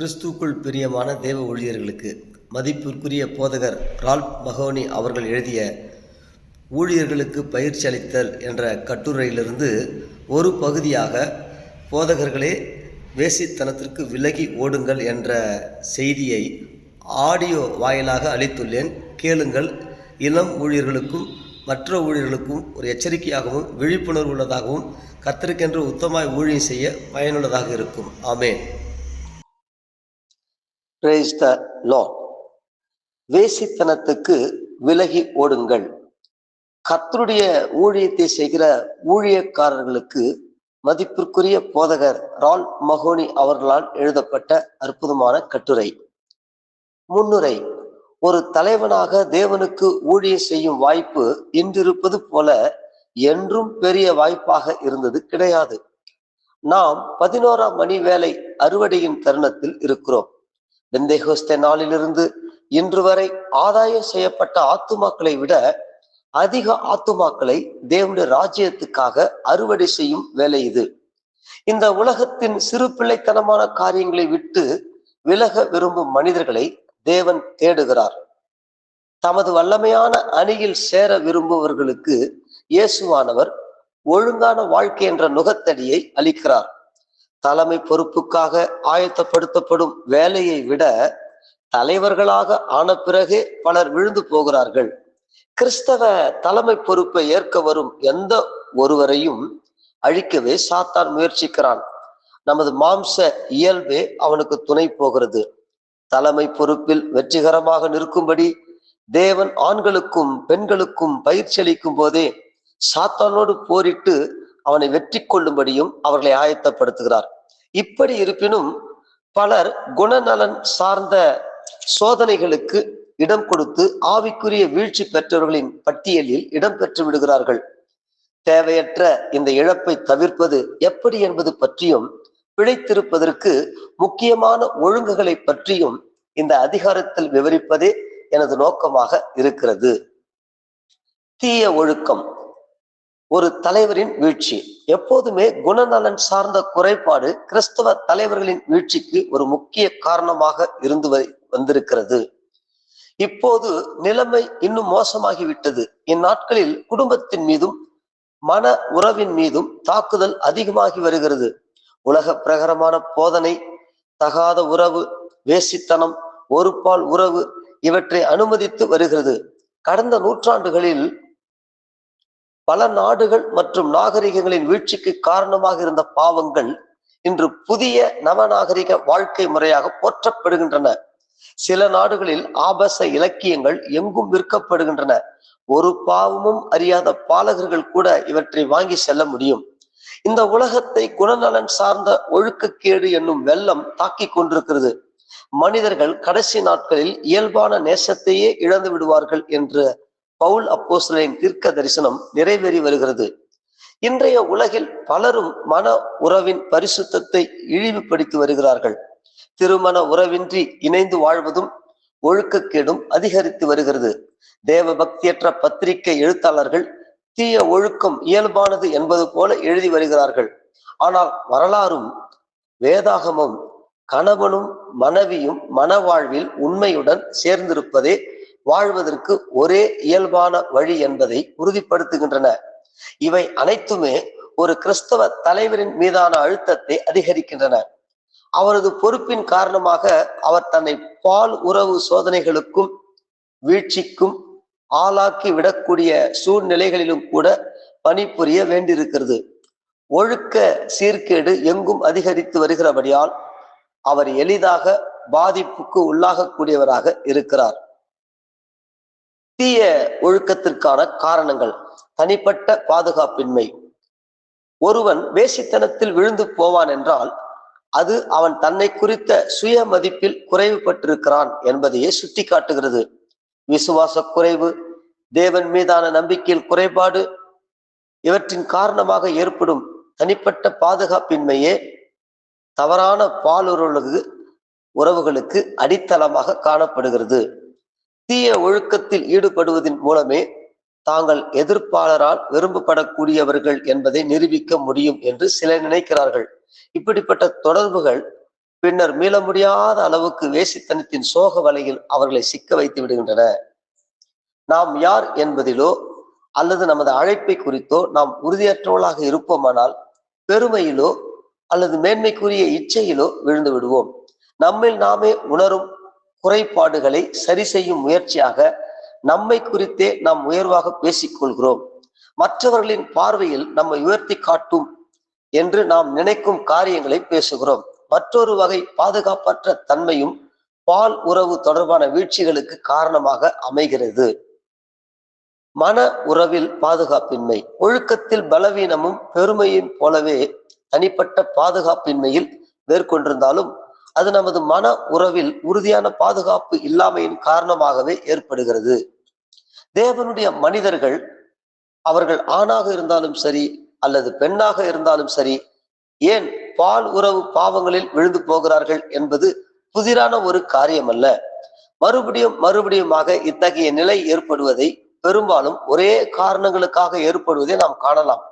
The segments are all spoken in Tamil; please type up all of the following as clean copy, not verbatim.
கிறிஸ்துவுக்குள் பிரியமான தேவ ஊழியர்களுக்கு மதிப்பிற்குரிய போதகர் ரால்ப் மகோனி அவர்கள் எழுதிய ஊழியர்களுக்கு பயிற்சி அளித்தல் என்ற கட்டுரையிலிருந்து ஒரு பகுதியாக போதகர்களே வேசித்தனத்திற்கு விலகி ஓடுங்கள் என்ற செய்தியை ஆடியோ வாயிலாக அளித்துள்ளேன். கேளுங்கள். இளம் ஊழியர்களுக்கும் மற்ற ஊழியர்களுக்கும் ஒரு எச்சரிக்கையாகவும் விழிப்புணர்வு உள்ளதாகவும் கர்த்தருக்கென்று உத்தமாய் ஊழியம் செய்ய பயனுள்ளதாக இருக்கும். ஆமென். Praise the Lord. வேசித்தனத்துக்கு விலகி ஓடுங்கள். கர்த்தருடைய ஊழியத்தை செய்கிற ஊழியக்காரர்களுக்கு மதிப்பிற்குரிய போதகர் ரால்ப் மகோனி அவர்களால் எழுதப்பட்ட அற்புதமான கட்டுரை. முன்னுரை: ஒரு தலைவனாக தேவனுக்கு ஊழியம் செய்யும் வாய்ப்பு இன்றிருப்பது போல என்றும் பெரிய வாய்ப்பாக இருந்தது கிடையாது. நாம் 11ஆம் மணி வேலை அறுவடையின் தருணத்தில் இருக்கிறோம். பெந்தேகோஸ்தே நாளிலிருந்து இன்று வரை ஆதாயம் செய்யப்பட்ட ஆத்துமாக்களை விட அதிக ஆத்துமாக்களை தேவனுடைய ராஜ்யத்துக்காக அறுவடை செய்யும் வேலை இது. இந்த உலகத்தின் சிறு பிள்ளைத்தனமான காரியங்களை விட்டு விலக விரும்பும் மனிதர்களை தேவன் தேடுகிறார். தமது வல்லமையான அணியில் சேர விரும்புபவர்களுக்கு இயேசுவானவர் ஒழுங்கான வாழ்க்கை என்ற நுகத்தடியை அளிக்கிறார். தலைமை பொறுப்புக்காக ஆயத்தப்படுத்தப்படும் வேலையை விட தலைவர்களாக ஆன பிறகே பலர் விழுந்து போகிறார்கள். கிறிஸ்தவ தலைமை பொறுப்பை ஏற்க வரும் எந்த ஒருவரையும் அழிக்கவே சாத்தான் முயற்சிக்கிறான். நமது மாம்ச இயல்பே அவனுக்கு துணை போகிறது. தலைமை பொறுப்பில் வெற்றிகரமாக நிற்கும்படி தேவன் ஆண்களுக்கும் பெண்களுக்கும் பயிற்சி அளிக்கும் போதே சாத்தானோடு போரிட்டு அவனை வெற்றி கொள்ளும்படியும் அவர்களை ஆயத்தப்படுத்துகிறார். இப்படி இருப்பினும் பலர் குணநலன் சார்ந்த சோதனைகளுக்கு இடம் கொடுத்து ஆவிக்குரிய வீழ்ச்சி பெற்றவர்களின் பட்டியலில் இடம் பெற்று விடுகிறார்கள். தேவையற்ற இந்த இழப்பை தவிர்ப்பது எப்படி என்பது பற்றியும் பிழைத்திருப்பதற்கு முக்கியமான ஒழுங்குகளை பற்றியும் இந்த அதிகாரத்தில் விவரிப்பதே எனது நோக்கமாக இருக்கிறது. தீய ஒழுக்கம் ஒரு தலைவரின் வீழ்ச்சி. எப்போதுமே குணநலன் சார்ந்த குறைபாடு கிறிஸ்தவ தலைவர்களின் வீழ்ச்சிக்கு ஒரு முக்கிய காரணமாக இருந்து வந்திருக்கிறது. இப்போது நிலைமை இன்னும் மோசமாகிவிட்டது. இந்நாட்களில் குடும்பத்தின் மீதும் மன உறவின் மீதும் தாக்குதல் அதிகமாகி வருகிறது. உலக பிரகாரமான போதனை, தகாத உறவு, வேசித்தனம், ஒரு பால் உறவு இவற்றை அனுமதித்து வருகிறது. கடந்த நூற்றாண்டுகளில் பல நாடுகள் மற்றும் நாகரிகங்களின் வீழ்ச்சிக்கு காரணமாக இருந்த பாவங்கள் இன்று புதிய நவநாகரிக வாழ்க்கை முறையாக போற்றப்படுகின்றன. சில நாடுகளில் ஆபாச இலக்கியங்கள் எங்கும் விற்கப்படுகின்றன. ஒரு பாவமும் அறியாத பாலகர்கள் கூட இவற்றை வாங்கி செல்ல முடியும். இந்த உலகத்தை குணநலன் சார்ந்த ஒழுக்கக்கேடு என்னும் வெள்ளம் தாக்கி கொண்டிருக்கிறது. மனிதர்கள் கடைசி நாட்களில் இயல்பான நேசத்தையே இழந்து விடுவார்கள் என்று பவுல் அப்போஸ்தலரின் தீர்க்க தரிசனம் நிறைவேறி வருகிறது. இன்றைய உலகில் பலரும் மன உறவின் பரிசுத்தத்தை இழிவுபடுத்தி வருகிறார்கள். திருமண உறவின்றி இணைந்து வாழ்வதும் ஒழுக்கக்கேடும் அதிகரித்து வருகிறது. தேவ பக்தியற்ற பத்திரிகை எழுத்தாளர்கள் தீய ஒழுக்கம் இயல்பானது என்பது போல எழுதி வருகிறார்கள். ஆனால் வரலாறும் வேதாகமும் கணவனும் மனைவியும் மனவாழ்வில் உண்மையுடன் சேர்ந்திருப்பதே வாழ்வதற்கு ஒரே இயல்பான வழி என்பதை உறுதிப்படுத்துகின்றன. இவை அனைத்துமே ஒரு கிறிஸ்தவ தலைவரின் மீதான அழுத்தத்தை அதிகரிக்கின்றன. அவரது பொறுப்பின் காரணமாக அவர் தன்னை பால் உறவு சோதனைகளுக்கும் வீழ்ச்சிக்கும் ஆளாக்கி விடக்கூடிய சூழ்நிலைகளிலும் கூட பணிபுரிய வேண்டியிருக்கிறது. ஒழுக்க சீர்கேடு எங்கும் அதிகரித்து வருகிறபடியால் அவர் எளிதாக பாதிப்புக்கு உள்ளாகக்கூடியவராக இருக்கிறார். தீய ஒழுக்கத்திற்கான காரணங்கள்: தனிப்பட்ட பாதுகாப்பின்மை. ஒருவன் வேசித்தனத்தில் விழுந்து போவான் என்றால் அது அவன் தன்னை குறித்த சுய மதிப்பில் குறைவுபட்டிருக்கிறான் என்பதையே சுட்டி காட்டுகிறது. விசுவாச குறைவு, தேவன் மீதான நம்பிக்கையில் குறைபாடு இவற்றின் காரணமாக ஏற்படும் தனிப்பட்ட பாதுகாப்பின்மையே தவறான உறவுகளுக்கு அடித்தளமாக காணப்படுகிறது. தீய ஒழுக்கத்தில் ஈடுபடுவதன் மூலமே தாங்கள் எதிர்ப்பாளரால் விரும்பப்படக்கூடியவர்கள் என்பதை நிரூபிக்க முடியும் என்று சிலர் நினைக்கிறார்கள். இப்படிப்பட்ட தொடர்புகள் பின்னர் மீள முடியாத அளவுக்கு வேசித்தனத்தின் சோக வலையில் அவர்களை சிக்க வைத்து விடுகின்றன. நாம் யார் என்பதிலோ அல்லது நமது அழைப்பை குறித்தோ நாம் உறுதியற்றவர்களாக இருப்போமானால் பெருமையிலோ அல்லது மேன்மைக்குரிய இச்சையிலோ விழுந்து விடுவோம். நம்மில் நாமே உணரும் குறைபாடுகளை சரி செய்யும் முயற்சியாக நம்மை குறித்தே நாம் உயர்வாக பேசிக்கொள்கிறோம். மற்றவர்களின் பார்வையில் நம்மை உயர்த்தி காட்டும் என்று நாம் நினைக்கும் காரியங்களை பேசுகிறோம். மற்றொரு வகை பாதுகாப்பற்ற தன்மையும் பால் உறவு தொடர்பான வீழ்ச்சிகளுக்கு காரணமாக அமைகிறது. மன உறவில் பாதுகாப்பின்மை. ஒழுக்கத்தில் பலவீனமும் பெருமையும் போலவே தனிப்பட்ட பாதுகாப்பின்மையில் மேற்கொண்டிருந்தாலும் அது நமது மன உறவில் உறுதியான பாதுகாப்பு இல்லாமையின் காரணமாகவே ஏற்படுகிறது. தேவனுடைய மனிதர்கள், அவர்கள் ஆணாக இருந்தாலும் சரி அல்லது பெண்ணாக இருந்தாலும் சரி, ஏன் பால் உறவு பாவங்களில் விழுந்து போகிறார்கள் என்பது புதிரான ஒரு காரியம் அல்ல. மறுபடியுமாக இத்தகைய நிலை ஏற்படுவதை பெரும்பாலும் ஒரே காரணங்களுக்காக ஏற்படுவதை நாம் காணலாம்.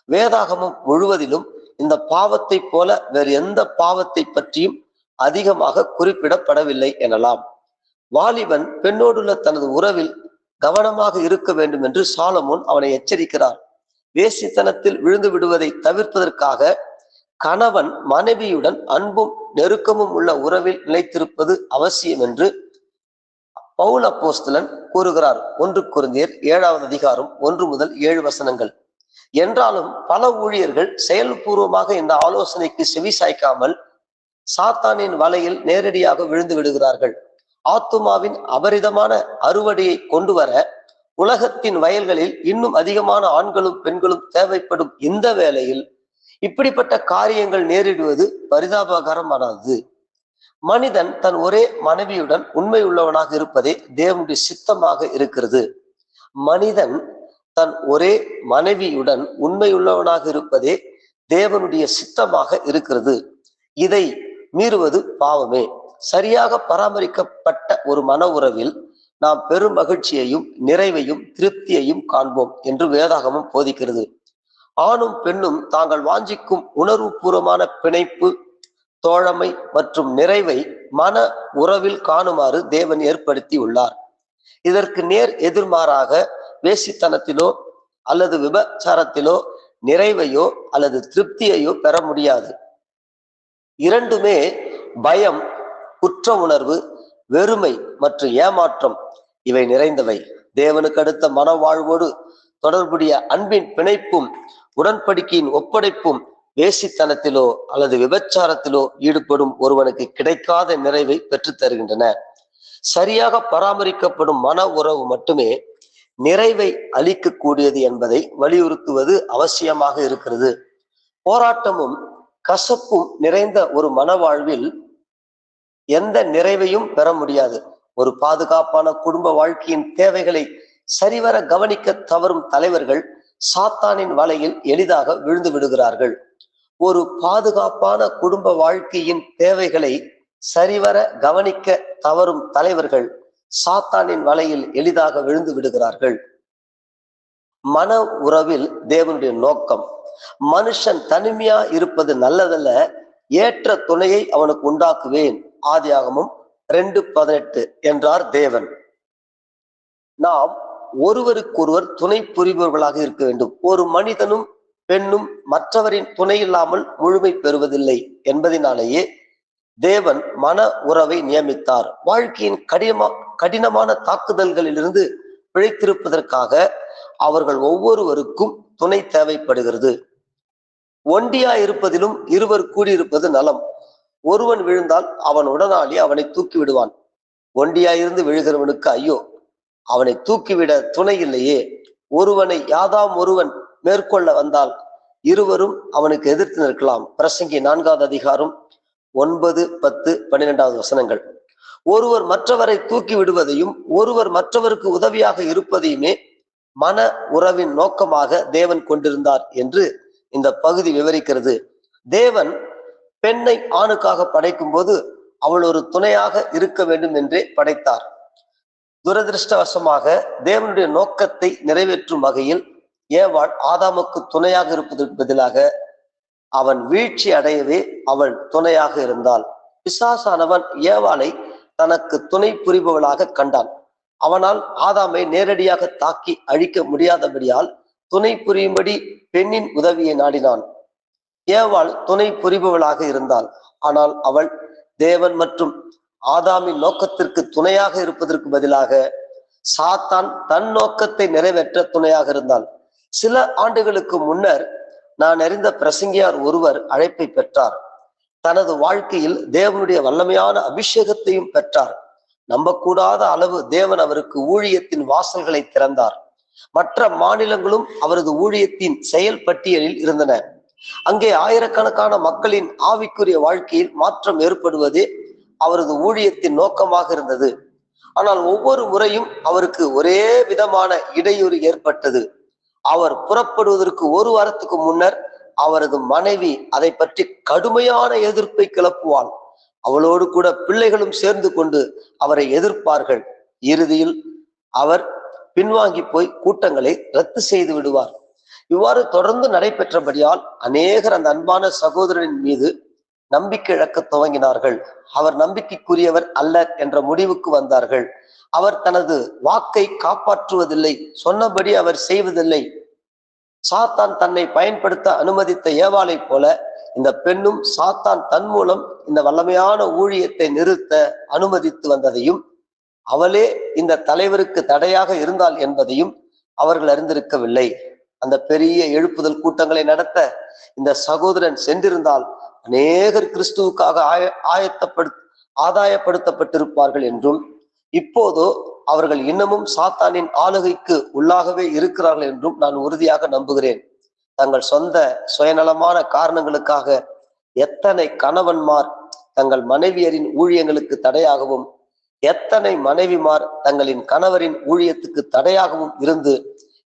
வேதாகமம் முழுவதிலும் இந்த பாவத்தை போல வேறு எந்த பாவத்தை பற்றியும் அதிகமாக குறிப்பிடப்படவில்லை எனலாம். வாலிபன் பெண்ணோடுள்ள தனது உறவில் கவனமாக இருக்க வேண்டும் என்று சாலமோன் அவனை எச்சரிக்கிறார். வேசித்தனத்தில் விழுந்து விடுவதை தவிர்ப்பதற்காக கணவன் மனைவியுடன் அன்பும் நெருக்கமும் உள்ள உறவில் நிலைத்திருப்பது அவசியம் என்று பவுல் அப்போஸ்தலன் கூறுகிறார். 1 கொரிந்தியர் 7வது அதிகாரம் 1 முதல் 7 வசனங்கள். என்றாலும் பல ஊழியர்கள் செயல்பூர்வமாக இந்த ஆலோசனைக்கு செவி சாய்க்காமல் சாத்தானின் வலையில் நேரடியாக விழுந்து விடுகிறார்கள். ஆத்துமாவின் அபரிதமான அறுவடையை கொண்டு வர உலகத்தின் வயல்களில் இன்னும் அதிகமான ஆண்களும் பெண்களும் தேவைப்படும் இந்த வேளையில் இப்படிப்பட்ட காரியங்கள் நேரிடுவது பரிதாபகரமானது. மனிதன் தன் ஒரே மனைவியுடன் உண்மை உள்ளவனாக இருப்பதே தேவனுடைய சித்தமாக இருக்கிறது. மனிதன் தன் ஒரே மனைவியுடன் உண்மையுள்ளவனாக இருப்பதே தேவனுடைய சித்தமாக இருக்கிறது. இதை மீறுவது பாவமே. சரியாக பராமரிக்கப்பட்ட ஒரு மன உறவில் நாம் பெரும் மகிழ்ச்சியையும் நிறைவையும் திருப்தியையும் காண்போம் என்று வேதாகமம் போதிக்கிறது. ஆணும் பெண்ணும் தாங்கள் வாஞ்சிக்கும் உணர்வுபூர்வமான பிணைப்பு, தோழமை மற்றும் நிறைவை மன உறவில் காணுமாறு தேவன் ஏற்படுத்தி உள்ளார். இதற்கு நேர் எதிர்மாறாக வேசித்தனத்திலோ அல்லது விபச்சாரத்திலோ நிறைவையோ அல்லது திருப்தியையோ பெற முடியாது. இரண்டுமே பயம், குற்ற உணர்வு, வெறுமை மற்றும் ஏமாற்றம் இவை நிறைந்தவை. தேவனுக்கு அடுத்த மனவாழ்வோடு தொடர்புடைய அன்பின் பிணைப்பும் உடன்படிக்கையின் ஒப்படைப்பும் வேசித்தனத்திலோ அல்லது விபச்சாரத்திலோ ஈடுபடும் ஒருவனுக்கு கிடைக்காத நிறைவை பெற்றுத் தருகின்றன. சரியாக பராமரிக்கப்படும் மன உறவு மட்டுமே நிறைவை அளிக்கக்கூடியது என்பதை வலியுறுத்துவது அவசியமாக இருக்கிறது. போராட்டமும் கசப்பும் நிறைந்த ஒரு மனவாழ்வில் எந்த நிறைவையும் பெற முடியாது. ஒரு பாதுகாப்பான குடும்ப வாழ்க்கையின் தேவைகளை சரிவர கவனிக்க தவறும் தலைவர்கள் சாத்தானின் வலையில் எளிதாக விழுந்து விடுகிறார்கள். ஒரு பாதுகாப்பான குடும்ப வாழ்க்கையின் தேவைகளை சரிவர கவனிக்க தவறும் தலைவர்கள் சாத்தானின் வலையில் எளிதாக விழுந்து விடுகிறார்கள். மன உறவில் தேவனுடைய நோக்கம். மனுஷன் தனிமையா இருப்பது நல்லதல்ல, ஏற்ற துணையை அவனுக்கு உண்டாக்குவேன். ஆதியாகமம் 2:18 என்றார் தேவன். நாம் ஒருவருக்கொருவர் துணை புரிபவர்களாக இருக்க வேண்டும். ஒரு மனிதனும் பெண்ணும் மற்றவரின் துணை இல்லாமல் முழுமை பெறுவதில்லை என்பதனாலேயே தேவன் மன உறவை நியமித்தார். வாழ்க்கையின் கடினமான தாக்குதல்களிலிருந்து பிழைத்திருப்பதற்காக அவர்கள் ஒவ்வொருவருக்கும் துணை தேவைப்படுகிறது. ஒண்டியா இருப்பதிலும் இருவர் கூடியிருப்பது நலம். ஒருவன் விழுந்தால் அவன் உடனாளி அவனை தூக்கி விடுவான். ஒண்டியாயிருந்து விழுகிறவனுக்கு ஐயோ, அவனை தூக்கிவிட துணை இல்லையே. ஒருவனை யாதாம் ஒருவன் மேற்கொள்ள வந்தால் இருவரும் அவனுக்கு எதிர்த்து நிற்கலாம். பிரசங்கி 4வது அதிகாரம் 9, 10, 12வது வசனங்கள். ஒருவர் மற்றவரை தூக்கி விடுவதையும் ஒருவர் மற்றவருக்கு உதவியாக இருப்பதையுமே மன உறவின் நோக்கமாக தேவன் கொண்டிருந்தார் என்று இந்த பகுதி விவரிக்கிறது. தேவன் பெண்ணை ஆணுக்காக படைக்கும் போது அவள் ஒரு துணையாக இருக்க வேண்டும் என்றே படைத்தார். துரதிருஷ்டவசமாக தேவனுடைய நோக்கத்தை நிறைவேற்றும் வகையில் ஏவாள் ஆதாமுக்கு துணையாக இருப்பதற்கு பதிலாக அவன் வீழ்ச்சி அடையவே அவள் துணையாக இருந்தாள். பிசாசானவன் ஏவாளை தனக்கு துணை புரிபவளாக கண்டான். அவனால் ஆதாமை நேரடியாக தாக்கி அழிக்க முடியாதபடியால் துணை புரியும்படி பெண்ணின் உதவியை நாடினான். ஏவாள் துணை புரிபவளாக இருந்தாள். ஆனால் அவள் தேவன் மற்றும் ஆதாமின் நோக்கத்திற்கு துணையாக இருப்பதற்கு பதிலாக சாத்தான் தன் நோக்கத்தை நிறைவேற்ற துணையாக இருந்தாள். சில ஆண்டுகளுக்கு முன்னர் நான் அறிந்த பிரசங்கியார் ஒருவர் அழைப்பை பெற்றார். தனது வாழ்க்கையில் தேவனுடைய வல்லமையான அபிஷேகத்தையும் பெற்றார். நம்பக்கூடாத அளவு தேவன் அவருக்கு ஊழியத்தின் வாசல்களை திறந்தார். மற்ற மாநிலங்களும் அவரது ஊழியத்தின் செயல் பட்டியலில் இருந்தன. அங்கே ஆயிரக்கணக்கான மக்களின் ஆவிக்குரிய வாழ்க்கையில் மாற்றம் ஏற்படுவதே அவரது ஊழியத்தின் நோக்கமாக இருந்தது. ஆனால் ஒவ்வொரு முறையும் அவருக்கு ஒரே விதமான இடையூறு ஏற்பட்டது. அவர் புறப்படுவதற்கு ஒரு வாரத்துக்கு முன்னர் அவரது மனைவி அதை பற்றி கடுமையான எதிர்ப்பை கிளப்புவாள். அவளோடு கூட பிள்ளைகளும் சேர்ந்து கொண்டு அவரை எதிர்ப்பார்கள். இறுதியில் அவர் பின்வாங்கி போய் கூட்டங்களை ரத்து செய்து விடுவார். இவ்வாறு தொடர்ந்து நடைபெற்றபடியால் அநேகர் அந்த அன்பான சகோதரனின் மீது நம்பிக்கை இழக்க துவங்கினார்கள். அவர் நம்பிக்கைக்குரியவர் அல்ல என்ற முடிவுக்கு வந்தார்கள். அவர் தனது வாக்கை காப்பாற்றுவதில்லை, சொன்னபடி அவர் செய்வதில்லை. சாத்தான் தன்னை பயன்படுத்த அனுமதித்த ஏவாளை போல இந்த பெண்ணும் சாத்தான் தன் மூலம் இந்த வல்லமையான ஊழியத்தை நிறுத்த அனுமதித்து வந்ததையும் அவளே இந்த தலைவருக்கு தடையாக இருந்தாள் என்பதையும் அவர்கள் அறிந்திருக்கவில்லை. அந்த பெரிய எழுப்புதல் கூட்டங்களை நடத்த இந்த சகோதரன் சென்றிருந்தால் அநேகர் கிறிஸ்துவுக்காக ஆதாயப்படுத்தப்பட்டிருப்பார்கள் என்றும், இப்போதோ அவர்கள் இன்னமும் சாத்தானின் ஆளுகைக்கு உள்ளாகவே இருக்கிறார்கள் என்றும் நான் உறுதியாக நம்புகிறேன். தங்கள் சொந்த சுயநலமான காரணங்களுக்காக எத்தனை கணவன்மார் தங்கள் மனைவியரின் ஊழியங்களுக்கு தடையாகவும், எத்தனை மனைவிமார் தங்களின் கணவரின் ஊழியத்துக்கு தடையாகவும் இருந்து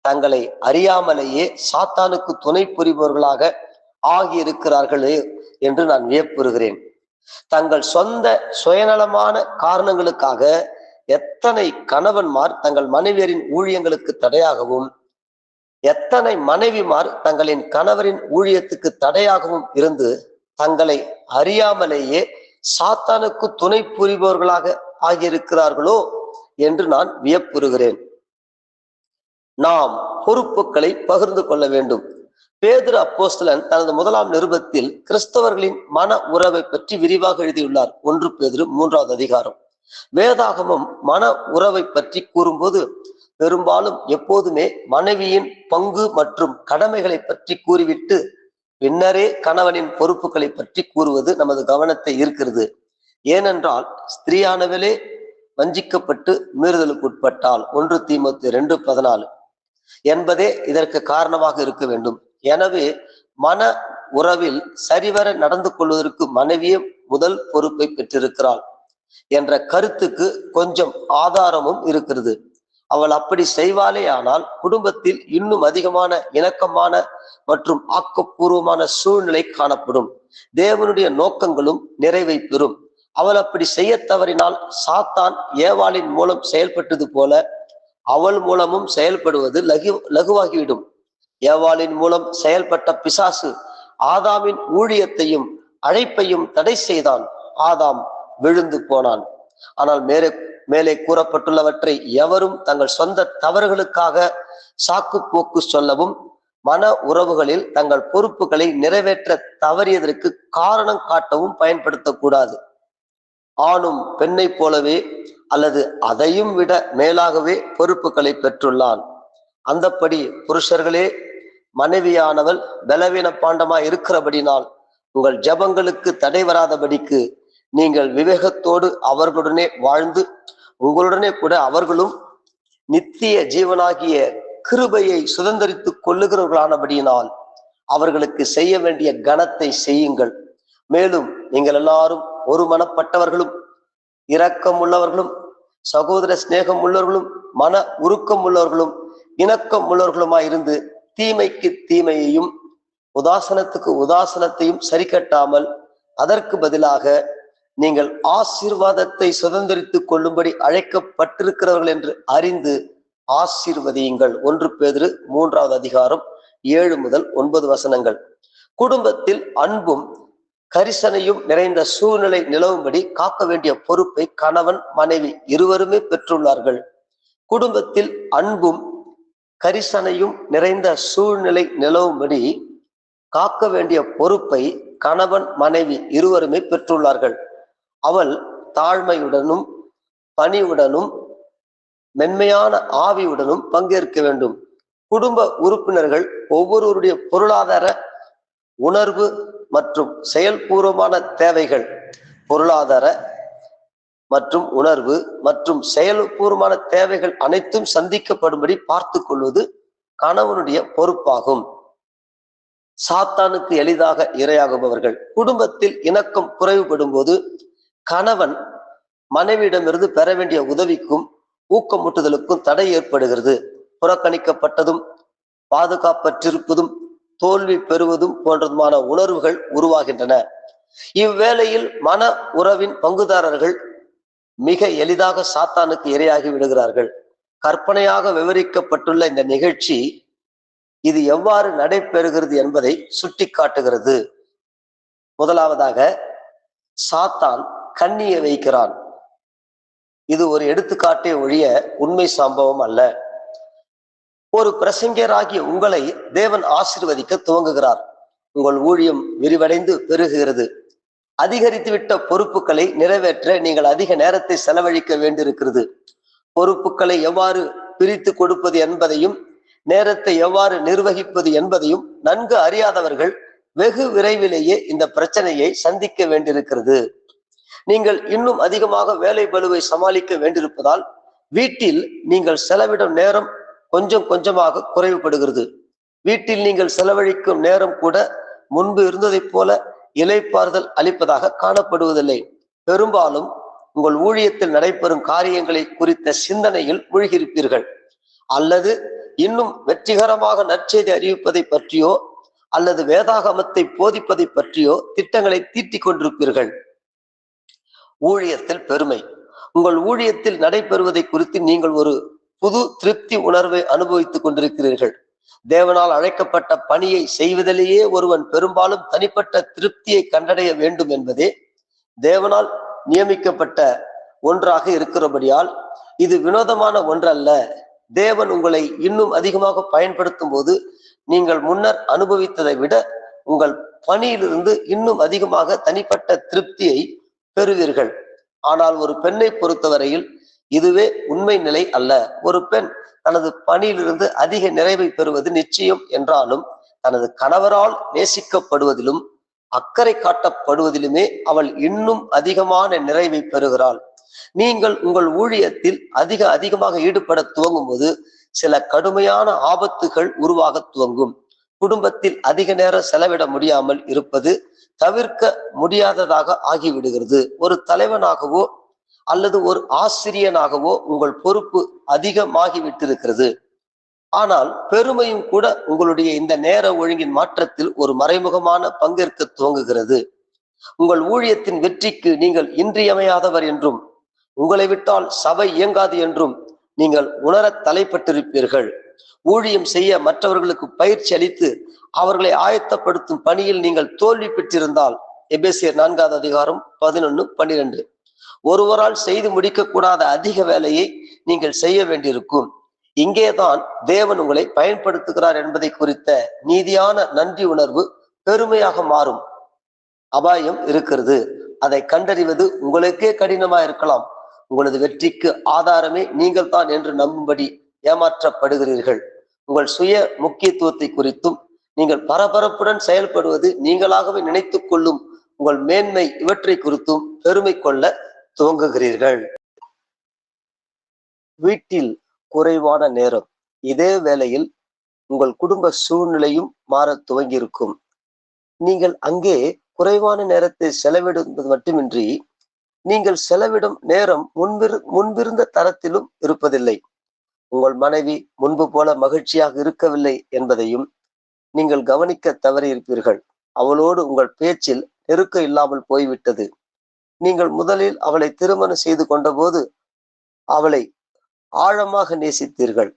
தங்களை அறியாமலேயே சாத்தானுக்கு துணை புரிபவர்களாக ஆகியிருக்கிறார்களே என்று நான் வியப்புறுகிறேன். தங்கள் சொந்த சுயநலமான காரணங்களுக்காக எத்தனை கணவன்மார் தங்கள் மனைவியரின் ஊழியங்களுக்கு தடையாகவும், எத்தனை மனைவிமார் தங்களின் கணவரின் ஊழியத்துக்கு தடையாகவும் இருந்து தங்களை அறியாமலேயே சாத்தானுக்கு துணை புரிபவர்களாக ஆகியிருக்கிறார்களோ என்று நான் வியப்புறுகிறேன். நாம் பொறுப்புகளை பகிர்ந்து கொள்ள வேண்டும். பேதுரு அப்போஸ்தலன் தனது 1ஆம் நிருபத்தில் கிறிஸ்தவர்களின் மன உறவை பற்றி விரிவாக எழுதியுள்ளார். 1 பேதுரு 3வது அதிகாரம். வேதாகமம் மன உறவை பற்றி கூறும்போது பெரும்பாலும் எப்போதுமே மனைவியின் பங்கு மற்றும் கடமைகளை பற்றி கூறிவிட்டு பின்னரே கணவனின் பொறுப்புகளை பற்றி கூறுவது நமது கவனத்தை ஈர்க்கிறது. ஏனென்றால் ஸ்திரீயானவளே வஞ்சிக்கப்பட்டு மீறுதலுக்கு உட்பட்டால் 1 தீமோத்தேயு 2:14 என்பதே இதற்கு காரணமாக இருக்க வேண்டும். எனவே மன உறவில் சரிவர நடந்து கொள்வதற்கு மனைவியே முதல் பொறுப்பை பெற்றிருக்கிறாள் என்ற கருத்துக்கு கொஞ்சம் ஆதாரமும் இருக்கிறது. அவள் அப்படி செய்வாளே ஆனால் குடும்பத்தில் இன்னும் அதிகமான இணக்கமான மற்றும் ஆக்கப்பூர்வமான சூழ்நிலை காணப்படும். தேவனுடைய நோக்கங்களும் நிறைவை பெறும். அவள் அப்படி செய்ய தவறினால் சாத்தான் ஏவாளின் மூலம் செயல்பட்டது போல அவள் மூலமும் செயல்படுவது லகுவாகிவிடும். ஏவாளின் மூலம் செயல்பட்ட பிசாசு ஆதாமின் ஊழியத்தையும் அழைப்பையும் தடை செய்தான். ஆதாம் விழுந்து போனான். ஆனால் மேலே கூறப்பட்டுள்ளவற்றை எவரும் தங்கள் சொந்த தவறுகளுக்காக சாக்கு போக்கு சொல்லவும், மன உறவுகளில் தங்கள் பொறுப்புகளை நிறைவேற்ற தவறியதற்கு காரணம் காட்டவும் பயன்படுத்தக்கூடாது. ஆணும் பெண்ணை போலவே அல்லது அதையும் விட மேலாகவே பொறுப்புகளை பெற்றுள்ளான். அந்தப்படி புருஷர்களே, மனைவியானவள் பலவீன பாண்டமாய் இருக்கிறபடினால் உங்கள் ஜபங்களுக்கு தடை வராதபடிக்கு நீங்கள் விவேகத்தோடு அவர்களுடனே வாழ்ந்து உங்களுடனே கூட அவர்களும் நித்திய ஜீவனாகிய கிருபையை சுதந்திரித்துக் கொள்ளுகிறவர்களானபடியினால் அவர்களுக்கு செய்ய வேண்டிய கனத்தை செய்யுங்கள். மேலும் நீங்கள் எல்லாரும் ஒரு மனப்பட்டவர்களும் இரக்கம் உள்ளவர்களும் சகோதர சிநேகம் உள்ளவர்களும் மன உருக்கம் உள்ளவர்களும் இணக்கம் உள்ளவர்களுமாய் இருந்து தீமைக்கு தீமையையும் உதாசனத்துக்கு உதாசனத்தையும் சரி கட்டாமல் அதற்கு பதிலாக நீங்கள் ஆசீர்வாதத்தை சுதந்திரித்துக் கொள்ளும்படி அழைக்கப்பட்டிருக்கிறவர்கள் என்று அறிந்து ஆசீர்வதியுங்கள். 1 பேதுரு 3வது அதிகாரம் 7 முதல் 9 வசனங்கள். குடும்பத்தில் அன்பும் கரிசனையும் நிறைந்த சூழ்நிலை நிலவும்படி காக்க வேண்டிய பொறுப்பை கணவன் மனைவி இருவருமே பெற்றுள்ளார்கள். குடும்பத்தில் அன்பும் கரிசனையும் நிறைந்த சூழ்நிலை நிலவும்படி காக்க வேண்டிய பொறுப்பை கணவன் மனைவி இருவருமே பெற்றுள்ளார்கள். அவள் தாழ்மையுடனும் பணிவுடனும் மென்மையான ஆவியுடனும் பங்கேற்க வேண்டும். குடும்ப உறுப்பினர்கள் ஒவ்வொருவருடைய பொருளாதார, உணர்வு மற்றும் செயல்பூர்வமான தேவைகள், பொருளாதார மற்றும் உணர்வு மற்றும் செயல்பூர்வமான தேவைகள் அனைத்தும் சந்திக்கப்படும்படி பார்த்து கொள்வது கணவனுடைய பொறுப்பாகும். சாத்தானுக்கு எளிதாக இரையாகுபவர்கள். குடும்பத்தில் இணக்கம் குறைவுபடும் போது கணவன் மனைவியிடமிருந்து பெற வேண்டிய உதவிக்கும் ஊக்கமூட்டுதலுக்கும் தடை ஏற்படுகிறது. புறக்கணிக்கப்பட்டதும் பாதுகாப்பற்றிருப்பதும் தோல்வி பெறுவதும் போன்றதுமான உணர்வுகள் உருவாகின்றன. இவ்வேளையில் மன உறவின் பங்குதாரர்கள் மிக எளிதாக சாத்தானுக்கு இரையாகி விடுகிறார்கள். கற்பனையாக விவரிக்கப்பட்டுள்ள இந்த நிகழ்ச்சி இது எவ்வாறு நடைபெறுகிறது என்பதை சுட்டி காட்டுகிறது. முதலாவதாக, சாத்தான் கண்ணியை வைக்கிறான். இது ஒரு எடுத்துக்காட்டே ஒழிய உண்மை சம்பவம் அல்ல. ஒரு பிரசங்கியராகிய உங்களை தேவன் ஆசீர்வதிக்க துவங்குகிறார். உங்கள் ஊழியம் விரிவடைந்து பெருகுகிறது. அதிகரித்துவிட்ட பொறுப்புகளை நிறைவேற்ற நீங்கள் அதிக நேரத்தை செலவழிக்க வேண்டியிருக்கிறது. பொறுப்புகளை எவ்வாறு பிரித்து கொடுப்பது என்பதையும் நேரத்தை எவ்வாறு நிர்வகிப்பது என்பதையும் நன்கு அறியாதவர்கள் வெகு விரைவிலேயே இந்த பிரச்சனையை சந்திக்க வேண்டியிருக்கிறது. நீங்கள் இன்னும் அதிகமாக வேலை பளுவை சமாளிக்க வேண்டியிருப்பதால் வீட்டில் நீங்கள் செலவிடும் நேரம் கொஞ்சம் கொஞ்சமாக குறைவுபடுகிறது. வீட்டில் நீங்கள் செலவழிக்கும் நேரம் கூட முன்பு இருந்ததைப் போல இளைப்பாறுதல் அளிப்பதாக காணப்படுவதில்லை. பெரும்பாலும் உங்கள் ஊழியத்தில் நடைபெறும் காரியங்களை குறித்த சிந்தனையில் மூழ்கியிருப்பீர்கள். அல்லது இன்னும் வெற்றிகரமாக நற்செய்தி அறிவிப்பதை பற்றியோ அல்லது வேதாகமத்தை போதிப்பதை பற்றியோ திட்டங்களை தீட்டிக் கொண்டிருப்பீர்கள். ஊழியத்தில் பெருமை. உங்கள் ஊழியத்தில் நடைபெறுவதை குறித்து நீங்கள் ஒரு புது திருப்தி உணர்வை அனுபவித்துக் கொண்டிருக்கிறீர்கள். தேவனால் அழைக்கப்பட்ட பணியை செய்வதிலேயே ஒருவன் பெரும்பாலும் தனிப்பட்ட திருப்தியை கண்டடைய வேண்டும் என்பதே தேவனால் நியமிக்கப்பட்ட ஒன்றாக இருக்கிறபடியால் இது வினோதமான ஒன்றல்ல. தேவன் உங்களை இன்னும் அதிகமாக பயன்படுத்தும் போது நீங்கள் முன்னர் அனுபவித்ததை விட உங்கள் பணியிலிருந்து இன்னும் அதிகமாக தனிப்பட்ட திருப்தியை பெறுவீர்கள். ஆனால் ஒரு பெண்ணை பொறுத்தவரையில் இதுவே உண்மை நிலை அல்ல. ஒரு பெண் தனது பணியிலிருந்து அதிக நிறைவை பெறுவது நிச்சயம் என்றாலும் தனது கணவரால் நேசிக்கப்படுவதிலும் அக்கறை காட்டப்படுவதிலுமே அவள் இன்னும் அதிகமான நிறைவை பெறுகிறாள். நீங்கள் உங்கள் ஊழியத்தில் அதிகமாக ஈடுபட துவங்கும் போது சில கடுமையான ஆபத்துகள் உருவாக துவங்கும். குடும்பத்தில் அதிக நேரம் செலவிட முடியாமல் இருப்பது தவிர்க்க முடியாததாக ஆகிவிடுகிறது. ஒரு தலைவனாகவோ அல்லது ஒரு ஆசிரியனாகவோ உங்கள் பொறுப்பு அதிகமாகிவிட்டிருக்கிறது. ஆனால் பெருமையும் கூட உங்களுடைய இந்த நேர ஒழுங்கின் மாற்றத்தில் ஒரு மறைமுகமான பங்கேற்க துவங்குகிறது. உங்கள் ஊழியத்தின் வெற்றிக்கு நீங்கள் இன்றியமையாதவர் என்றும் உங்களை விட்டால் சபை இயங்காது என்றும் நீங்கள் உணர தலைப்பட்டிருப்பீர்கள். ஊழியம் செய்ய மற்றவர்களுக்கு பயிற்சி அளித்து அவர்களை ஆயத்தப்படுத்தும் பணியில் நீங்கள் தோல்வி பெற்றிருந்தால், எபேசியர் 4:11-12, ஒருவரால் செய்து முடிக்க கூடாத அதிக வேலையை நீங்கள் செய்ய வேண்டியிருக்கும். இங்கேதான் தேவன் உங்களை பயன்படுத்துகிறார் என்பதை குறித்த நீதியான நன்றி உணர்வு பெருமையாக மாறும். அபாயம் இருக்கிறது. அதை கண்டறிவது உங்களுக்கே கடினமா இருக்கலாம். உங்களது வெற்றிக்கு ஆதாரமே நீங்கள் தான் என்று நம்பும்படி ஏமாற்றப்படுகிறீர்கள். உங்கள் சுய முக்கியத்துவத்தை குறித்தும் நீங்கள் பரபரப்புடன் செயல்படுவது நீங்களாகவே நினைத்துக் கொள்ளும் உங்கள் மேன்மை இவற்றை குறித்தும் பெருமை கொள்ள துவங்குகிறீர்கள். வீட்டில் குறைவான நேரம். இதே வேளையில் உங்கள் குடும்ப சூழ்நிலையும் மாற துவங்கியிருக்கும். நீங்கள் அங்கே குறைவான நேரத்தை செலவிடுவது மட்டுமின்றி நீங்கள் செலவிடும் நேரம் முன்பிருந்த தரத்திலும் இருப்பதில்லை. உங்கள் மனைவி முன்பு போல மகிழ்ச்சியாக இருக்கவில்லை என்பதையும் நீங்கள் கவனிக்க தவறியிருப்பீர்கள். அவளோடு உங்கள் பேச்சில் நெருக்கம் இல்லாமல் போய்விட்டது. நீங்கள் முதலில் அவளை திருமணம் செய்து கொண்ட போது அவளை ஆழமாக நேசித்தீர்கள்,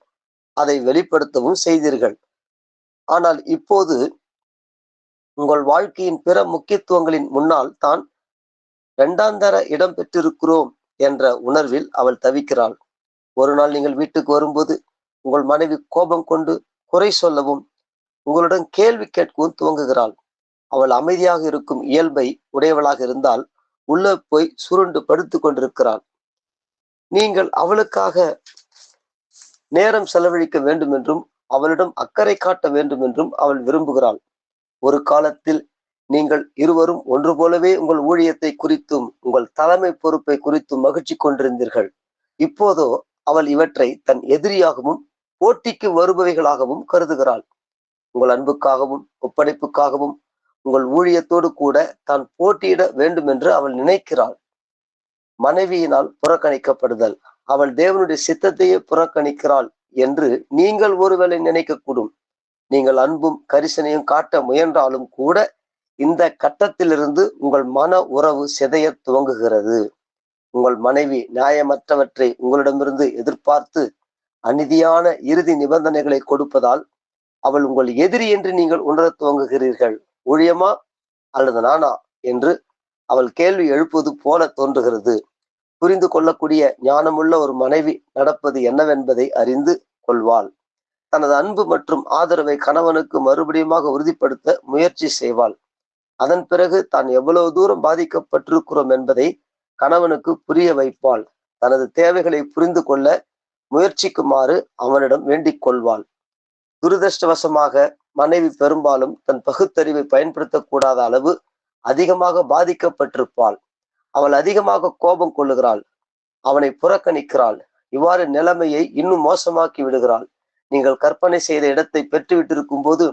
அதை வெளிப்படுத்தவும் செய்தீர்கள். ஆனால் இப்போது உங்கள் வாழ்க்கையின் பிற முக்கியத்துவங்களின் முன்னால் தான் இரண்டாந்தர இடம் பெற்றிருக்கிறோம் என்ற உணர்வில் அவள் தவிக்கிறாள். ஒரு நாள் நீங்கள் வீட்டுக்கு வரும்போது உங்கள் மனைவி கோபம் கொண்டு குறை சொல்லவும் உங்களுடன் கேள்வி கேட்கவும் துவங்குகிறாள். அவள் அமைதியாக இருக்கும் இயல்பை உடையவளாக இருந்தால் உள்ள போய் சுருண்டு படுத்து கொண்டிருக்கிறாள். நீங்கள் அவளுக்காக நேரம் செலவழிக்க வேண்டும் என்றும் அவளிடம் அக்கறை காட்ட வேண்டும் என்றும் அவள் விரும்புகிறாள். ஒரு காலத்தில் நீங்கள் இருவரும் ஒன்று போலவே உங்கள் ஊழியத்தை குறித்தும் உங்கள் தலைமை பொறுப்பை குறித்தும் மகிழ்ச்சி கொண்டிருந்தீர்கள். இப்போதோ அவள் இவற்றை தன் எதிரியாகவும் போட்டிக்கு வருபவைகளாகவும் கருதுகிறாள். உங்கள் அன்புக்காகவும் ஒப்படைப்புக்காகவும் உங்கள் ஊழியத்தோடு கூட தான் போட்டியிட வேண்டும் என்று அவள் நினைக்கிறாள். மனைவியினால் புறக்கணிக்கப்படுதல், அவள் தேவனுடைய சித்தத்தையே புறக்கணிக்கிறாள் என்று நீங்கள் ஒருவேளை நினைக்கக்கூடும். நீங்கள் அன்பும் கரிசனையும் காட்ட முயன்றாலும் கூட இந்த கட்டத்திலிருந்து உங்கள் மன உறவு சிதைய துவங்குகிறது. உங்கள் மனைவி நியாயமற்றவற்றை உங்களிடமிருந்து எதிர்பார்த்து அநீதியான இறுதி நிபந்தனைகளை கொடுப்பதால் அவள் உங்கள் எதிரி என்று நீங்கள் உணர துவங்குகிறீர்கள். ஊழியமா அல்லது நானா என்று அவள் கேள்வி எழுப்புவது போல தோன்றுகிறது. புரிந்து கொள்ளக்கூடிய ஞானமுள்ள ஒரு மனைவி நடப்பது என்னவென்பதை அறிந்து கொள்வாள். தனது அன்பு மற்றும் ஆதரவை கணவனுக்கு மறுபடியுமாக உறுதிப்படுத்த முயற்சி செய்வாள். அதன் பிறகு தான் எவ்வளவு தூரம் பாதிக்கப்பட்டிருக்கிறோம் என்பதை கணவனுக்கு புரிய வைப்பாள். தனது தேவைகளை புரிந்து கொள்ள முயற்சிக்குமாறு அவனிடம் வேண்டிக் கொள்வாள். துரதிருஷ்டவசமாக மனைவி பெரும்பாலும் தன் பகுத்தறிவை பயன்படுத்தக்கூடாத அளவு அதிகமாக பாதிக்கப்பட்டிருப்பாள். அவள் அதிகமாக கோபம் கொள்ளுகிறாள், அவனை புறக்கணிக்கிறாள். இவ்வாறு நிலைமையை இன்னும் மோசமாக்கி விடுகிறாள். நீங்கள் கற்பனை செய்த இடத்தை பெற்றுவிட்டிருக்கும் போது,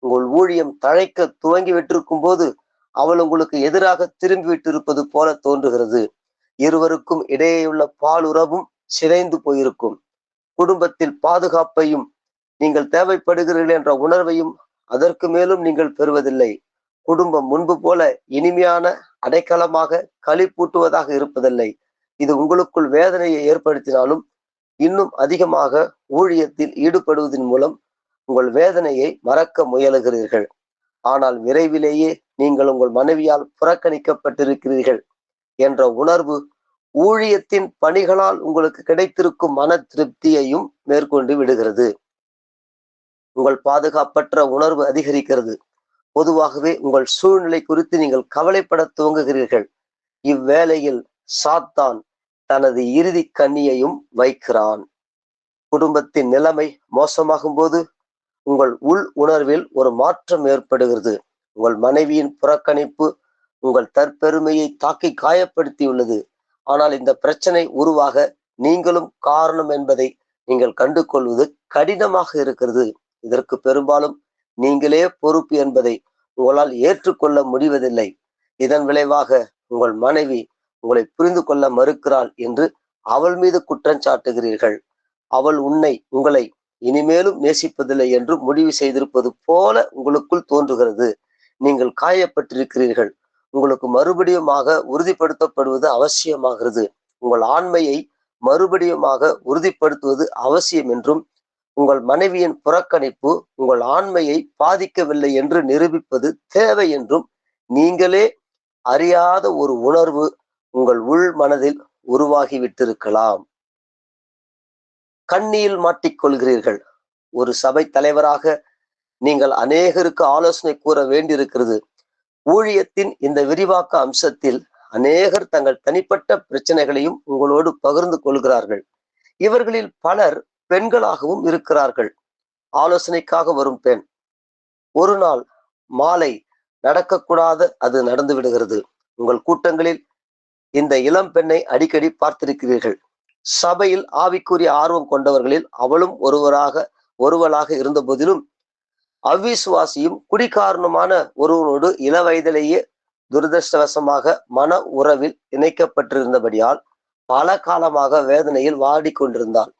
உங்கள் ஊழியம் தழைக்க துவங்கி விட்டிருக்கும் போது அவள் உங்களுக்கு எதிராக திரும்பி விட்டிருப்பது போல தோன்றுகிறது. இருவருக்கும் இடையேயுள்ள பாலுறவும் சிதைந்து போயிருக்கும். குடும்பத்தில் பாதுகாப்பையும் நீங்கள் தேவைப்படுகிறீர்கள் என்ற உணர்வையும் அதற்கு மேலும் நீங்கள் பெறுவதில்லை. குடும்பம் முன்பு போல இனிமையான அடைக்கலமாக களிப்பூட்டுவதாக இருப்பதில்லை. இது உங்களுக்குள் வேதனையை ஏற்படுத்தினாலும் இன்னும் அதிகமாக ஊழியத்தில் ஈடுபடுவதன் மூலம் உங்கள் வேதனையை மறக்க முயலுகிறீர்கள். ஆனால் விரைவிலேயே நீங்கள் உங்கள் மனைவியால் புறக்கணிக்கப்பட்டிருக்கிறீர்கள் என்ற உணர்வு ஊழியத்தின் பணிகளால் உங்களுக்கு கிடைத்திருக்கும் மன திருப்தியையும் மேற்கொண்டு விடுகிறது. உங்கள் பாதுகாப்பற்ற உணர்வு அதிகரிக்கிறது. பொதுவாகவே உங்கள் சூழ்நிலை குறித்து நீங்கள் கவலைப்பட துவங்குகிறீர்கள். இவ்வேளையில் சாத்தான் தனது இறுதி கண்ணியையும் வைக்கிறான். குடும்பத்தின் நிலைமை மோசமாகும் போது உங்கள் உள் உணர்வில் ஒரு மாற்றம் ஏற்படுகிறது. உங்கள் மனைவியின் புறக்கணிப்பு உங்கள் தற்பெருமையை தாக்கி காயப்படுத்தியுள்ளது. ஆனால் இந்த பிரச்சனை உருவாக நீங்களும் காரணம் என்பதை நீங்கள் கண்டு கொள்வது கடினமாக இருக்கிறது. இதற்கு பெரும்பாலும் நீங்களே பொறுப்பு என்பதை உங்களால் ஏற்றுக்கொள்ள முடிவதில்லை. இதன் விளைவாக உங்கள் மனைவி உங்களை புரிந்து கொள்ள மறுக்கிறாள் என்று அவள் மீது குற்றம் சாட்டுகிறீர்கள். அவள் உங்களை இனிமேலும் நேசிப்பதில்லை என்று முடிவு செய்திருப்பது போல உங்களுக்குள் தோன்றுகிறது. நீங்கள் காயப்பட்டிருக்கிறீர்கள். உங்களுக்கு மறுபடியுமாக உறுதிப்படுத்தப்படுவது அவசியமாகிறது. உங்கள் ஆண்மையை மறுபடியுமாக உறுதிப்படுத்துவது அவசியம் என்றும், உங்கள் மனைவியின் புறக்கணிப்பு உங்கள் ஆண்மையை பாதிக்கவில்லை என்று நிரூபிப்பது தேவை என்றும் நீங்களே அறியாத ஒரு உணர்வு உங்கள் உள் மனதில் உருவாகிவிட்டிருக்கலாம். கண்ணியில் மாட்டிக்கொள்கிறீர்கள். ஒரு சபை தலைவராக நீங்கள் அநேகருக்கு ஆலோசனை கூற வேண்டியிருக்கிறது. ஊழியத்தின் இந்த விரிவாக்க அம்சத்தில் அநேகர் தங்கள் தனிப்பட்ட பிரச்சனைகளையும் உங்களோடு பகிர்ந்து கொள்கிறார்கள். இவர்களில் பலர் பெண்களாகவும் இருக்கிறார்கள். ஆலோசனைக்காக வரும் பெண் ஒரு நாள் மாலை நடக்கக்கூடாத அது நடந்து விடுகிறது. உங்கள் கூட்டங்களில் இந்த இளம் பெண்ணை அடிக்கடி பார்த்திருக்கிறீர்கள். சபையில் ஆவிக்குரிய ஆர்வம் கொண்டவர்களில் அவளும் ஒருவளாக இருந்த போதிலும் அவ்விசுவாசியும் குடிகாரனுமான ஒருவனோடு இள வயதிலேயே துரதிருஷ்டவசமாக மன உறவில் இணைக்கப்பட்டிருந்தபடியால் பல காலமாக வேதனையில் வாடிக்கொண்டிருந்தாள்.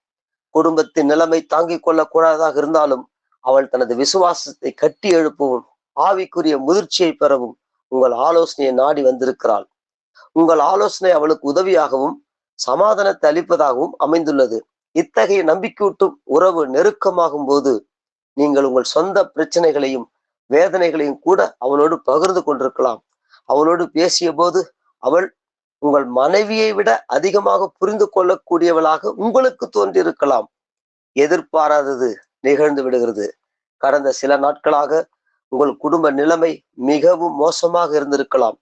குடும்பத்தின் நிலைமை தாங்கிக் கொள்ளக்கூடாதாக இருந்தாலும் அவள் தனது விசுவாசத்தை கட்டி எழுப்பவும் ஆவிக்குரிய முதிர்ச்சியை பெறவும் உங்கள் ஆலோசனையை நாடி வந்திருக்கிறாள். உங்கள் ஆலோசனை அவளுக்கு உதவியாகவும் சமாதானத்தை அளிப்பதாகவும் அமைந்துள்ளது. இத்தகைய நம்பிக்கையூட்டும் உறவு நெருக்கமாகும் போது நீங்கள் உங்கள் சொந்த பிரச்சனைகளையும் வேதனைகளையும் கூட அவளோடு பகிர்ந்து கொண்டிருக்கலாம். அவளோடு பேசிய போது அவள் உங்கள் மனைவியை விட அதிகமாக புரிந்து கொள்ளக்கூடியவளாக உங்களுக்கு தோன்றியிருக்கலாம். எதிர்பாராதது நிகழ்ந்து விடுகிறது. கடந்த சில நாட்களாக உங்கள் குடும்ப நிலைமை மிகவும் மோசமாக இருந்திருக்கலாம்.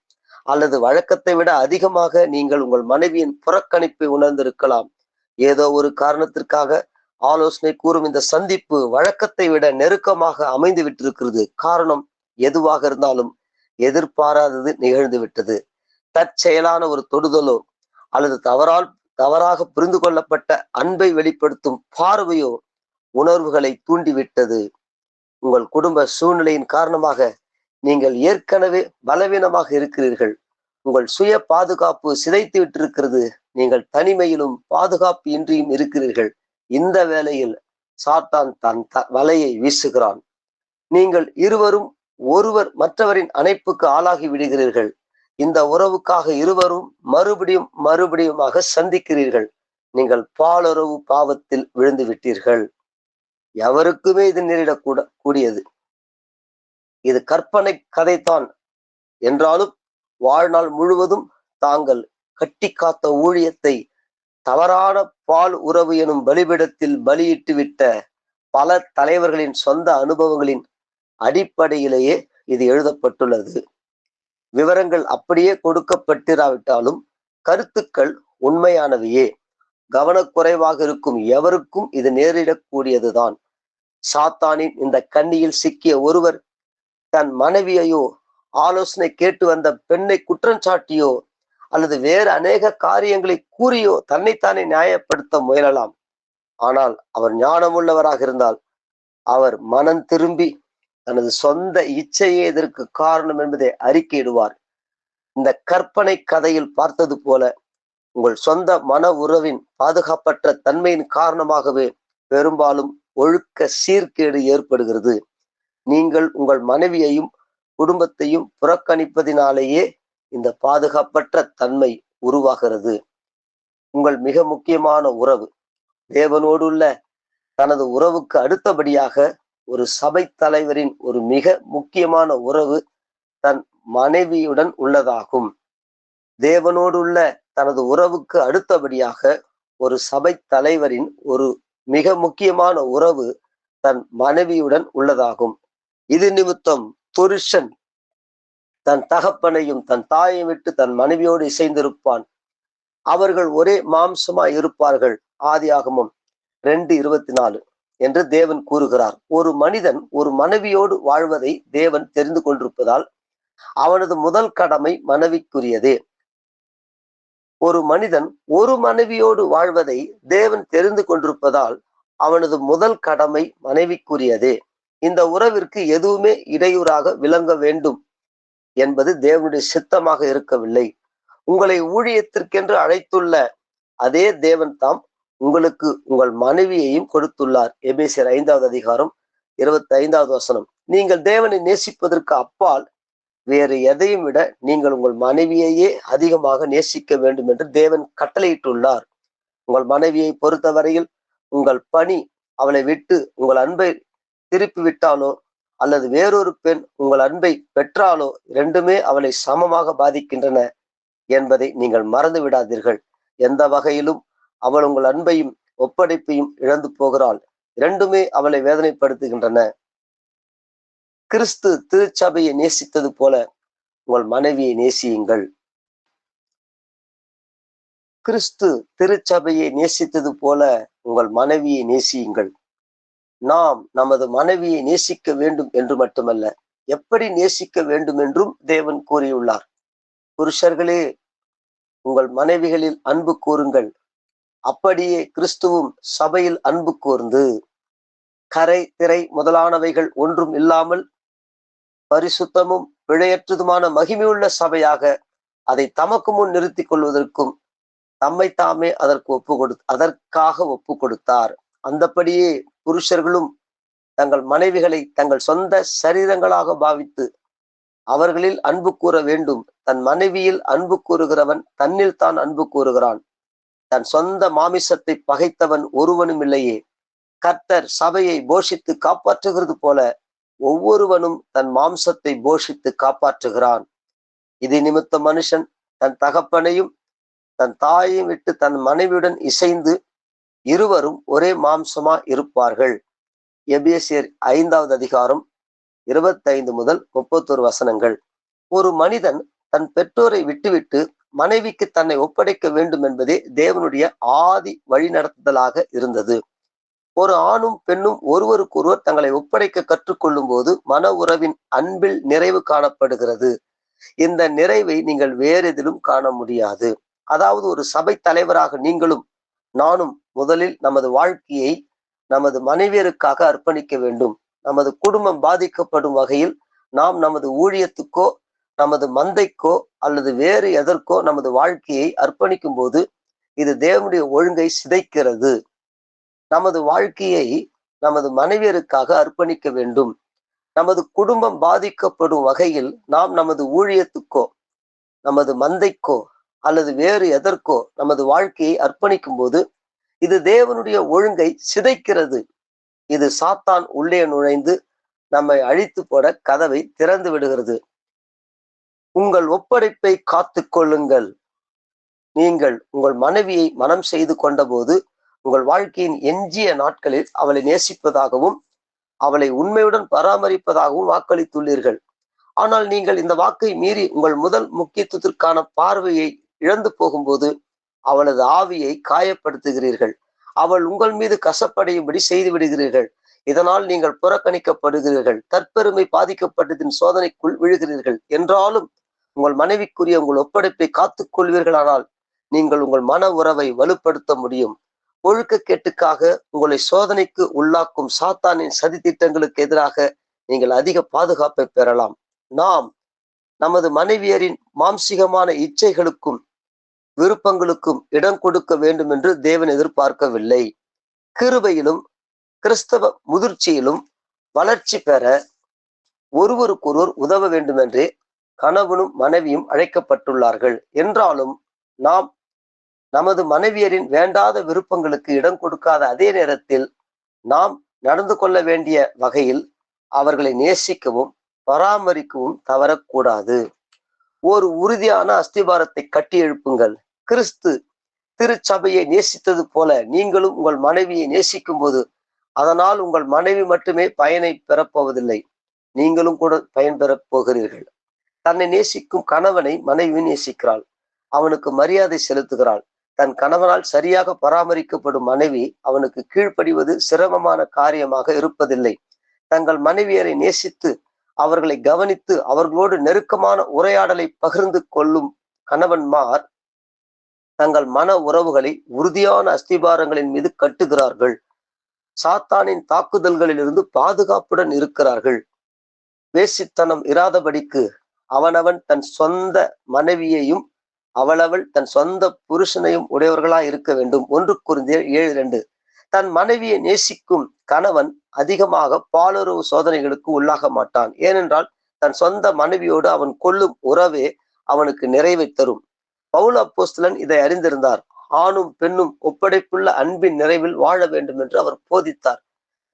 அல்லது வழக்கத்தை விட அதிகமாக நீங்கள் உங்கள் மனைவியின் புறக்கணிப்பை உணர்ந்திருக்கலாம். ஏதோ ஒரு காரணத்திற்காக ஆலோசனை கூறும் இந்த சந்திப்பு வழக்கத்தை விட நெருக்கமாக அமைந்து விட்டிருக்கிறது. காரணம் எதுவாக இருந்தாலும் எதிர்பாராதது நிகழ்ந்து விட்டது. தற்செயலான ஒரு தொடுதலோ அல்லது தவறாக புரிந்து கொள்ளப்பட்ட அன்பை வெளிப்படுத்தும் பார்வையோ உணர்வுகளை தூண்டிவிட்டது. உங்கள் குடும்ப சூழ்நிலையின் காரணமாக நீங்கள் ஏற்கனவே பலவீனமாக இருக்கிறீர்கள். உங்கள் சுய பாதுகாப்பு சிதைத்து விட்டிருக்கிறது. நீங்கள் தனிமையிலும் பாதுகாப்பு இன்றியும் இருக்கிறீர்கள். இந்த வேளையில் சாத்தான் தன் வலையை வீசுகிறான். நீங்கள் இருவரும் ஒருவர் மற்றவரின் அணைப்புக்கு ஆளாகி விடுகிறீர்கள். இந்த உறவுக்காக இருவரும் மறுபடியுமாக சந்திக்கிறீர்கள். நீங்கள் பாலுறவு பாவத்தில் விழுந்து விட்டீர்கள். எவருக்குமே இது கூடியது. இது கற்பனை கதைத்தான் என்றாலும் வாழ்நாள் முழுவதும் தாங்கள் கட்டி காத்த ஊழியத்தை தவறான பால் உறவு எனும் பலிபிடத்தில் பலியிட்டு விட்ட பல தலைவர்களின் சொந்த அனுபவங்களின் அடிப்படையிலேயே இது எழுதப்பட்டுள்ளது. விவரங்கள் அப்படியே கொடுக்கப்பட்டிராவிட்டாலும் கருத்துக்கள் உண்மையானவையே. கவனக்குறைவாக இருக்கும் எவருக்கும் இது நேரிடக்கூடியதுதான். சாத்தானின் இந்த கண்ணியில் சிக்கிய ஒருவர் தன் மனைவியையோ ஆலோசனை கேட்டு வந்த பெண்ணை குற்றஞ்சாட்டியோ அல்லது வேறு அநேக காரியங்களை கூறியோ தன்னைத்தானே நியாயப்படுத்த முயலலாம். ஆனால் அவர் ஞானமுள்ளவராக இருந்தால் அவர் மனம் திரும்பி தனது சொந்த இச்சையே இதற்கு காரணம் என்பதை அறிக்கையிடுவார். இந்த கற்பனை கதையில் பார்த்தது போல உங்கள் சொந்த மன உறவின் பாதுகாப்பற்ற தன்மையின் காரணமாகவே பெரும்பாலும் ஒழுக்க சீர்கேடு ஏற்படுகிறது. நீங்கள் உங்கள் மனைவியையும் குடும்பத்தையும் புறக்கணிப்பதினாலேயே இந்த பாதுகாப்பற்ற தன்மை உருவாகிறது. உங்கள் மிக முக்கியமான உறவு தேவனோடுள்ள தனது உறவுக்கு அடுத்தபடியாக ஒரு சபை தலைவரின் ஒரு மிக முக்கியமான உறவு தன் மனைவியுடன் உள்ளதாகும். தேவனோடுள்ள தனது உறவுக்கு அடுத்தபடியாக ஒரு சபை தலைவரின் ஒரு மிக முக்கியமான உறவு தன் மனைவியுடன் உள்ளதாகும். இது நிமித்தம் புருஷன் தன் தகப்பனையும் தன் தாயை விட்டு தன் மனைவியோடு இசைந்திருப்பான். அவர்கள் ஒரே மாம்சமாய் இருப்பார்கள். ஆதியாகமம் 2:24 என்று தேவன் கூறுகிறார். ஒரு மனிதன் ஒரு மனைவியோடு வாழ்வதை தேவன் தெரிந்து கொண்டிருப்பதால் அவனது முதல் கடமை மனைவிக்குரியதே. ஒரு மனிதன் ஒரு மனைவியோடு வாழ்வதை தேவன் தெரிந்து கொண்டிருப்பதால் அவனது முதல் கடமை மனைவிக்குரியதே. இந்த உறவிற்கு எதுவுமே இடையூறாக விளங்க வேண்டும் என்பது தேவனுடைய சித்தமாக இருக்கவில்லை. உங்களை ஊழியத்திற்கென்று அழைத்துள்ள அதே தேவன் தாம் உங்களுக்கு உங்கள் மனைவியையும் கொடுத்துள்ளார். எபேசியர் 5:25 நீங்கள் தேவனை நேசிப்பதற்கு அப்பால் வேறு எதையும் விட நீங்கள் உங்கள் மனைவியையே அதிகமாக நேசிக்க வேண்டும் என்று தேவன் கட்டளையிட்டுள்ளார். உங்கள் மனைவியை பொறுத்தவரையில் உங்கள் பணி அவளை விட்டு உங்கள் அன்பை திருப்பி விட்டாலோ அல்லது வேறொரு பெண் உங்கள் அன்பை பெற்றாலோ இரண்டுமே அவளை சமமாக பாதிக்கின்றன என்பதை நீங்கள் மறந்து விடாதீர்கள். எந்த வகையிலும் அவள் உங்கள் அன்பையும் ஒப்படைப்பையும் இழந்து போகிறாள். இரண்டுமே அவளை வேதனைப்படுத்துகின்றன. கிறிஸ்து திருச்சபையை நேசித்தது போல உங்கள் மனைவியை நேசியுங்கள். கிறிஸ்து திருச்சபையை நேசித்தது போல உங்கள் மனைவியை நேசியுங்கள். நாம் நமது மனைவியை நேசிக்க வேண்டும் என்று மட்டுமல்ல, எப்படி நேசிக்க வேண்டும் என்றும் தேவன் கூறியுள்ளார். புருஷர்களே, உங்கள் மனைவிகளில் அன்பு கூறுங்கள். அப்படியே கிறிஸ்துவும் சபையில் அன்பு கூர்ந்து கரை திரை முதலானவைகள் ஒன்றும் இல்லாமல் பரிசுத்தமும் பிழையற்றதுமான மகிமையுள்ள சபையாக அதை தமக்கு முன் நிறுத்திக் கொள்வதற்கும் தம்மை தாமே அதற்காக ஒப்பு கொடுத்தார். அந்தபடியே புருஷர்களும் தங்கள் மனைவிகளை தங்கள் சொந்த சரீரங்களாக பாவித்து அவர்களில் அன்பு கூற வேண்டும். தன் மனைவியில் அன்பு கூறுகிறவன் தன்னில் தான் அன்பு கூறுகிறான். தன் சொந்த மாமிசத்தை பகைத்தவன் ஒருவனும் இல்லையே. கர்த்தர் சபையை போஷித்து காப்பாற்றுகிறது போல ஒவ்வொருவனும் தன் மாம்சத்தை போஷித்து காப்பாற்றுகிறான். இது நிமித்த மனுஷன் தன் தகப்பனையும் தன் தாயையும் விட்டு தன் மனைவியுடன் இசைந்து இருவரும் ஒரே மாம்சமா இருப்பார்கள். எபேசியர் 5வது அதிகாரம் 25 முதல் 31 வசனங்கள். ஒரு மனிதன் தன் பெற்றோரை விட்டுவிட்டு மனைவிக்கு தன்னை ஒப்படைக்க வேண்டும் என்பதே தேவனுடைய ஆதி வழிநடத்துதலாக இருந்தது. ஒரு ஆணும் பெண்ணும் ஒருவருக்கொருவர் தங்களை ஒப்படைக்க கற்றுக்கொள்ளும் போது மன உறவின் அன்பில் நிறைவு காணப்படுகிறது. இந்த நிறைவை நீங்கள் வேறு எதிலும் காண முடியாது. அதாவது ஒரு சபை தலைவராக நீங்களும் நானும் முதலில் நமது வாழ்க்கையை நமது மனைவியருக்காக அர்ப்பணிக்க வேண்டும். நமது குடும்பம் பாதிக்கப்படும் வகையில் நாம் நமது ஊழியத்துக்கோ நமது மந்தைக்கோ அல்லது வேறு எதற்கோ நமது வாழ்க்கையை அர்ப்பணிக்கும் போது இது தேவனுடைய ஒழுங்கை சிதைக்கிறது. நமது வாழ்க்கையை நமது மனைவியருக்காக அர்ப்பணிக்க வேண்டும். நமது குடும்பம் பாதிக்கப்படும் வகையில் நாம் நமது ஊழியத்துக்கோ நமது மந்தைக்கோ அல்லது வேறு எதற்கோ நமது வாழ்க்கையை அர்ப்பணிக்கும் போது இது தேவனுடைய ஒழுங்கை சிதைக்கிறது. இது சாத்தான் உள்ளே நுழைந்து நம்மை அழித்து போட கதவை திறந்து விடுகிறது. உங்கள் ஒப்படைப்பை காத்து கொள்ளுங்கள். நீங்கள் உங்கள் மனைவியை மனம் செய்து கொண்ட போது உங்கள் வாழ்க்கையின் எஞ்சிய நாட்களில் அவளை நேசிப்பதாகவும் அவளை உண்மையுடன் பராமரிப்பதாகவும் வாக்களித்துள்ளீர்கள். ஆனால் நீங்கள் இந்த வாக்கை மீறி உங்கள் முதல் முக்கியத்துவத்திற்கான பார்வையை இழந்து போகும்போது அவளது ஆவியை காயப்படுத்துகிறீர்கள். அவள் உங்கள் மீது கசப்படையும்படி செய்து விடுகிறீர்கள். இதனால் நீங்கள் புறக்கணிக்கப்படுகிறீர்கள். தற்பெருமை பாதிக்கப்பட்டதின் சோதனைக்குள் விழுகிறீர்கள். என்றாலும் உங்கள் மனைவிக்குரிய உங்கள் ஒப்படைப்பை காத்துக் கொள்வீர்களானால் நீங்கள் உங்கள் மன உறவை வலுப்படுத்த முடியும். ஒழுக்கக்கேட்டுக்காக உங்களை சோதனைக்கு உள்ளாக்கும் சாத்தானின் சதி திட்டங்களுக்கு எதிராக நீங்கள் அதிக பாதுகாப்பை பெறலாம். நாம் நமது மனைவியரின் மாம்சிகமான இச்சைகளுக்கும் விருப்பங்களுக்கும் இடம் கொடுக்க வேண்டும் என்று தேவன் எதிர்பார்க்கவில்லை. கிருபையிலும் கிறிஸ்தவ முதிர்ச்சியிலும் வளர்ச்சி பெற ஒருவருக்கொருவர் உதவ வேண்டும் என்றே கணவனும் மனைவியும் அழைக்கப்பட்டுள்ளார்கள். என்றாலும் நாம் நமது மனைவியரின் வேண்டாத விருப்பங்களுக்கு இடம் கொடுக்காத அதே நேரத்தில் நாம் நடந்து கொள்ள வேண்டிய வகையில் அவர்களை நேசிக்கவும் பராமரிக்கவும் தவறக்கூடாது. ஒரு உறுதியான அஸ்திபாரத்தை கட்டி எழுப்புங்கள். கிறிஸ்து திருச்சபையை நேசித்தது போல நீங்களும் உங்கள் மனைவியை நேசிக்கும் போது அதனால் உங்கள் மனைவி மட்டுமே பயனை பெறப்போவதில்லை, நீங்களும் கூட பயன் பெறப் போகிறீர்கள். தன்னை நேசிக்கும் கணவனை மனைவி நேசிக்கிறாள், அவனுக்கு மரியாதை செலுத்துகிறாள். தன் கணவனால் சரியாக பராமரிக்கப்படும் மனைவி அவனுக்கு கீழ்ப்படிவது சிரமமான காரியமாக இருப்பதில்லை. தங்கள் மனைவியரை நேசித்து அவர்களை கவனித்து அவர்களோடு நெருக்கமான உரையாடலை பகிர்ந்து கொள்ளும் கணவன்மார் தங்கள் மன உறவுகளை உறுதியான அஸ்திபாரங்களின் மீது கட்டுகிறார்கள். சாத்தானின் தாக்குதல்களிலிருந்து பாதுகாப்புடன் இருக்கிறார்கள். வேசித்தனம் இராதபடிக்கு அவனவன் தன் சொந்த மனைவியையும் அவளவள் தன் சொந்த புருஷனையும் உடையவர்களாய் இருக்க வேண்டும். 1 கொரிந்தியர் 7:2. தன் மனைவியை நேசிக்கும் கணவன் அதிகமாக பாலுறவு சோதனைகளுக்கு உள்ளாக மாட்டான். ஏனென்றால் தன் சொந்த மனைவியோடு அவன் கொள்ளும் உறவே அவனுக்கு நிறைவை தரும். பவுல் அப்போஸ்தலன் இதை அறிந்திருந்தார். ஆணும் பெண்ணும் ஒப்படைப்புள்ள அன்பின் நிறைவில் வாழ வேண்டும் என்று அவர் போதித்தார்.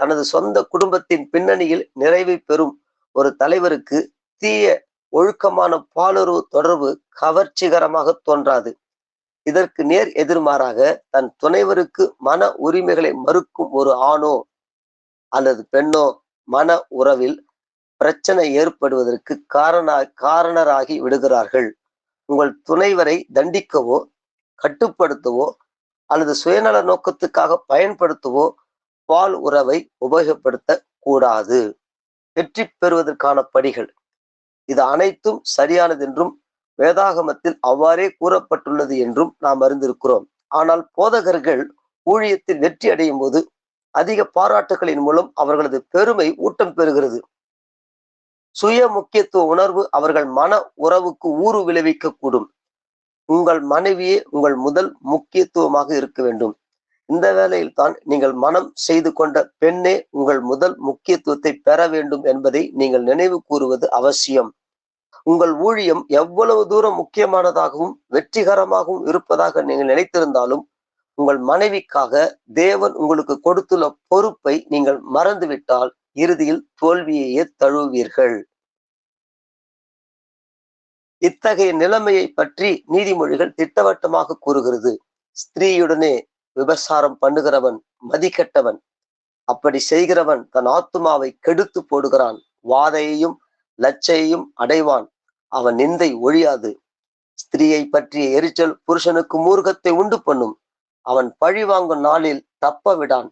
தனது சொந்த குடும்பத்தின் பின்னணியில் நிறைவை பெறும் ஒரு தலைவருக்கு தீய ஒழுக்கமான பாலுறவு தொடர்பு கவர்ச்சிகரமாக தோன்றாது. இதற்கு நேர் எதிர்மாறாக தன் துணைவருக்கு மன உரிமைகளை மறுக்கும் ஒரு ஆணோ அல்லது பெண்ணோ மன உறவில் பிரச்சனை ஏற்படுவதற்கு காரணராகி விடுகிறார்கள். உங்கள் துணைவரை தண்டிக்கவோ கட்டுப்படுத்தவோ அல்லது சுயநல நோக்கத்துக்காக பயன்படுத்தவோ பால் உறவை உபயோகப்படுத்த கூடாது. வெற்றி பெறுவதற்கான படிகள் இது அனைத்தும் சரியானது என்றும் வேதாகமத்தில் அவ்வாறே கூறப்பட்டுள்ளது என்றும் நாம் அறிந்திருக்கிறோம். ஆனால் போதகர்கள் ஊழியத்தில் வெற்றி அடையும் போது அதிக பாராட்டுகளின் மூலம் அவர்களது பெருமை ஊட்டம் பெறுகிறது. சுய முக்கியத்துவ உணர்வு அவர்கள் மன உறவுக்கு ஊறு விளைவிக்க கூடும். உங்கள் மனைவியே உங்கள் முதல் முக்கியத்துவமாக இருக்க வேண்டும். இந்த வேளையில் தான் நீங்கள் மனம் செய்து கொண்ட பெண்ணே உங்கள் முதல் முக்கியத்துவத்தை பெற வேண்டும் என்பதை நீங்கள் நினைவு கூறுவது அவசியம். உங்கள் ஊழியம் எவ்வளவு தூரம் முக்கியமானதாகவும் வெற்றிகரமாகவும் இருப்பதாக நீங்கள் நினைத்திருந்தாலும் உங்கள் மனைவிக்காக தேவன் உங்களுக்கு கொடுத்துள்ள பொறுப்பை நீங்கள் மறந்துவிட்டால் இறுதியில் தோல்வியையே தழுவீர்கள். இத்தகைய நிலைமையை பற்றி நீதிமொழிகள் திட்டவட்டமாக கூறுகிறது. ஸ்திரீயுடனே விபசாரம் பண்ணுகிறவன் மதிக்கெட்டவன். அப்படி செய்கிறவன் தன் ஆத்துமாவை கெடுத்து போடுகிறான். வாதையையும் லச்சையையும் அடைவான். அவன் நிந்தை ஒழியாது. ஸ்திரீயை பற்றிய எரிச்சல் புருஷனுக்கு மூர்க்கத்தை உண்டு பண்ணும். அவன் பழி வாங்கும் நாளில் தப்ப விடான்.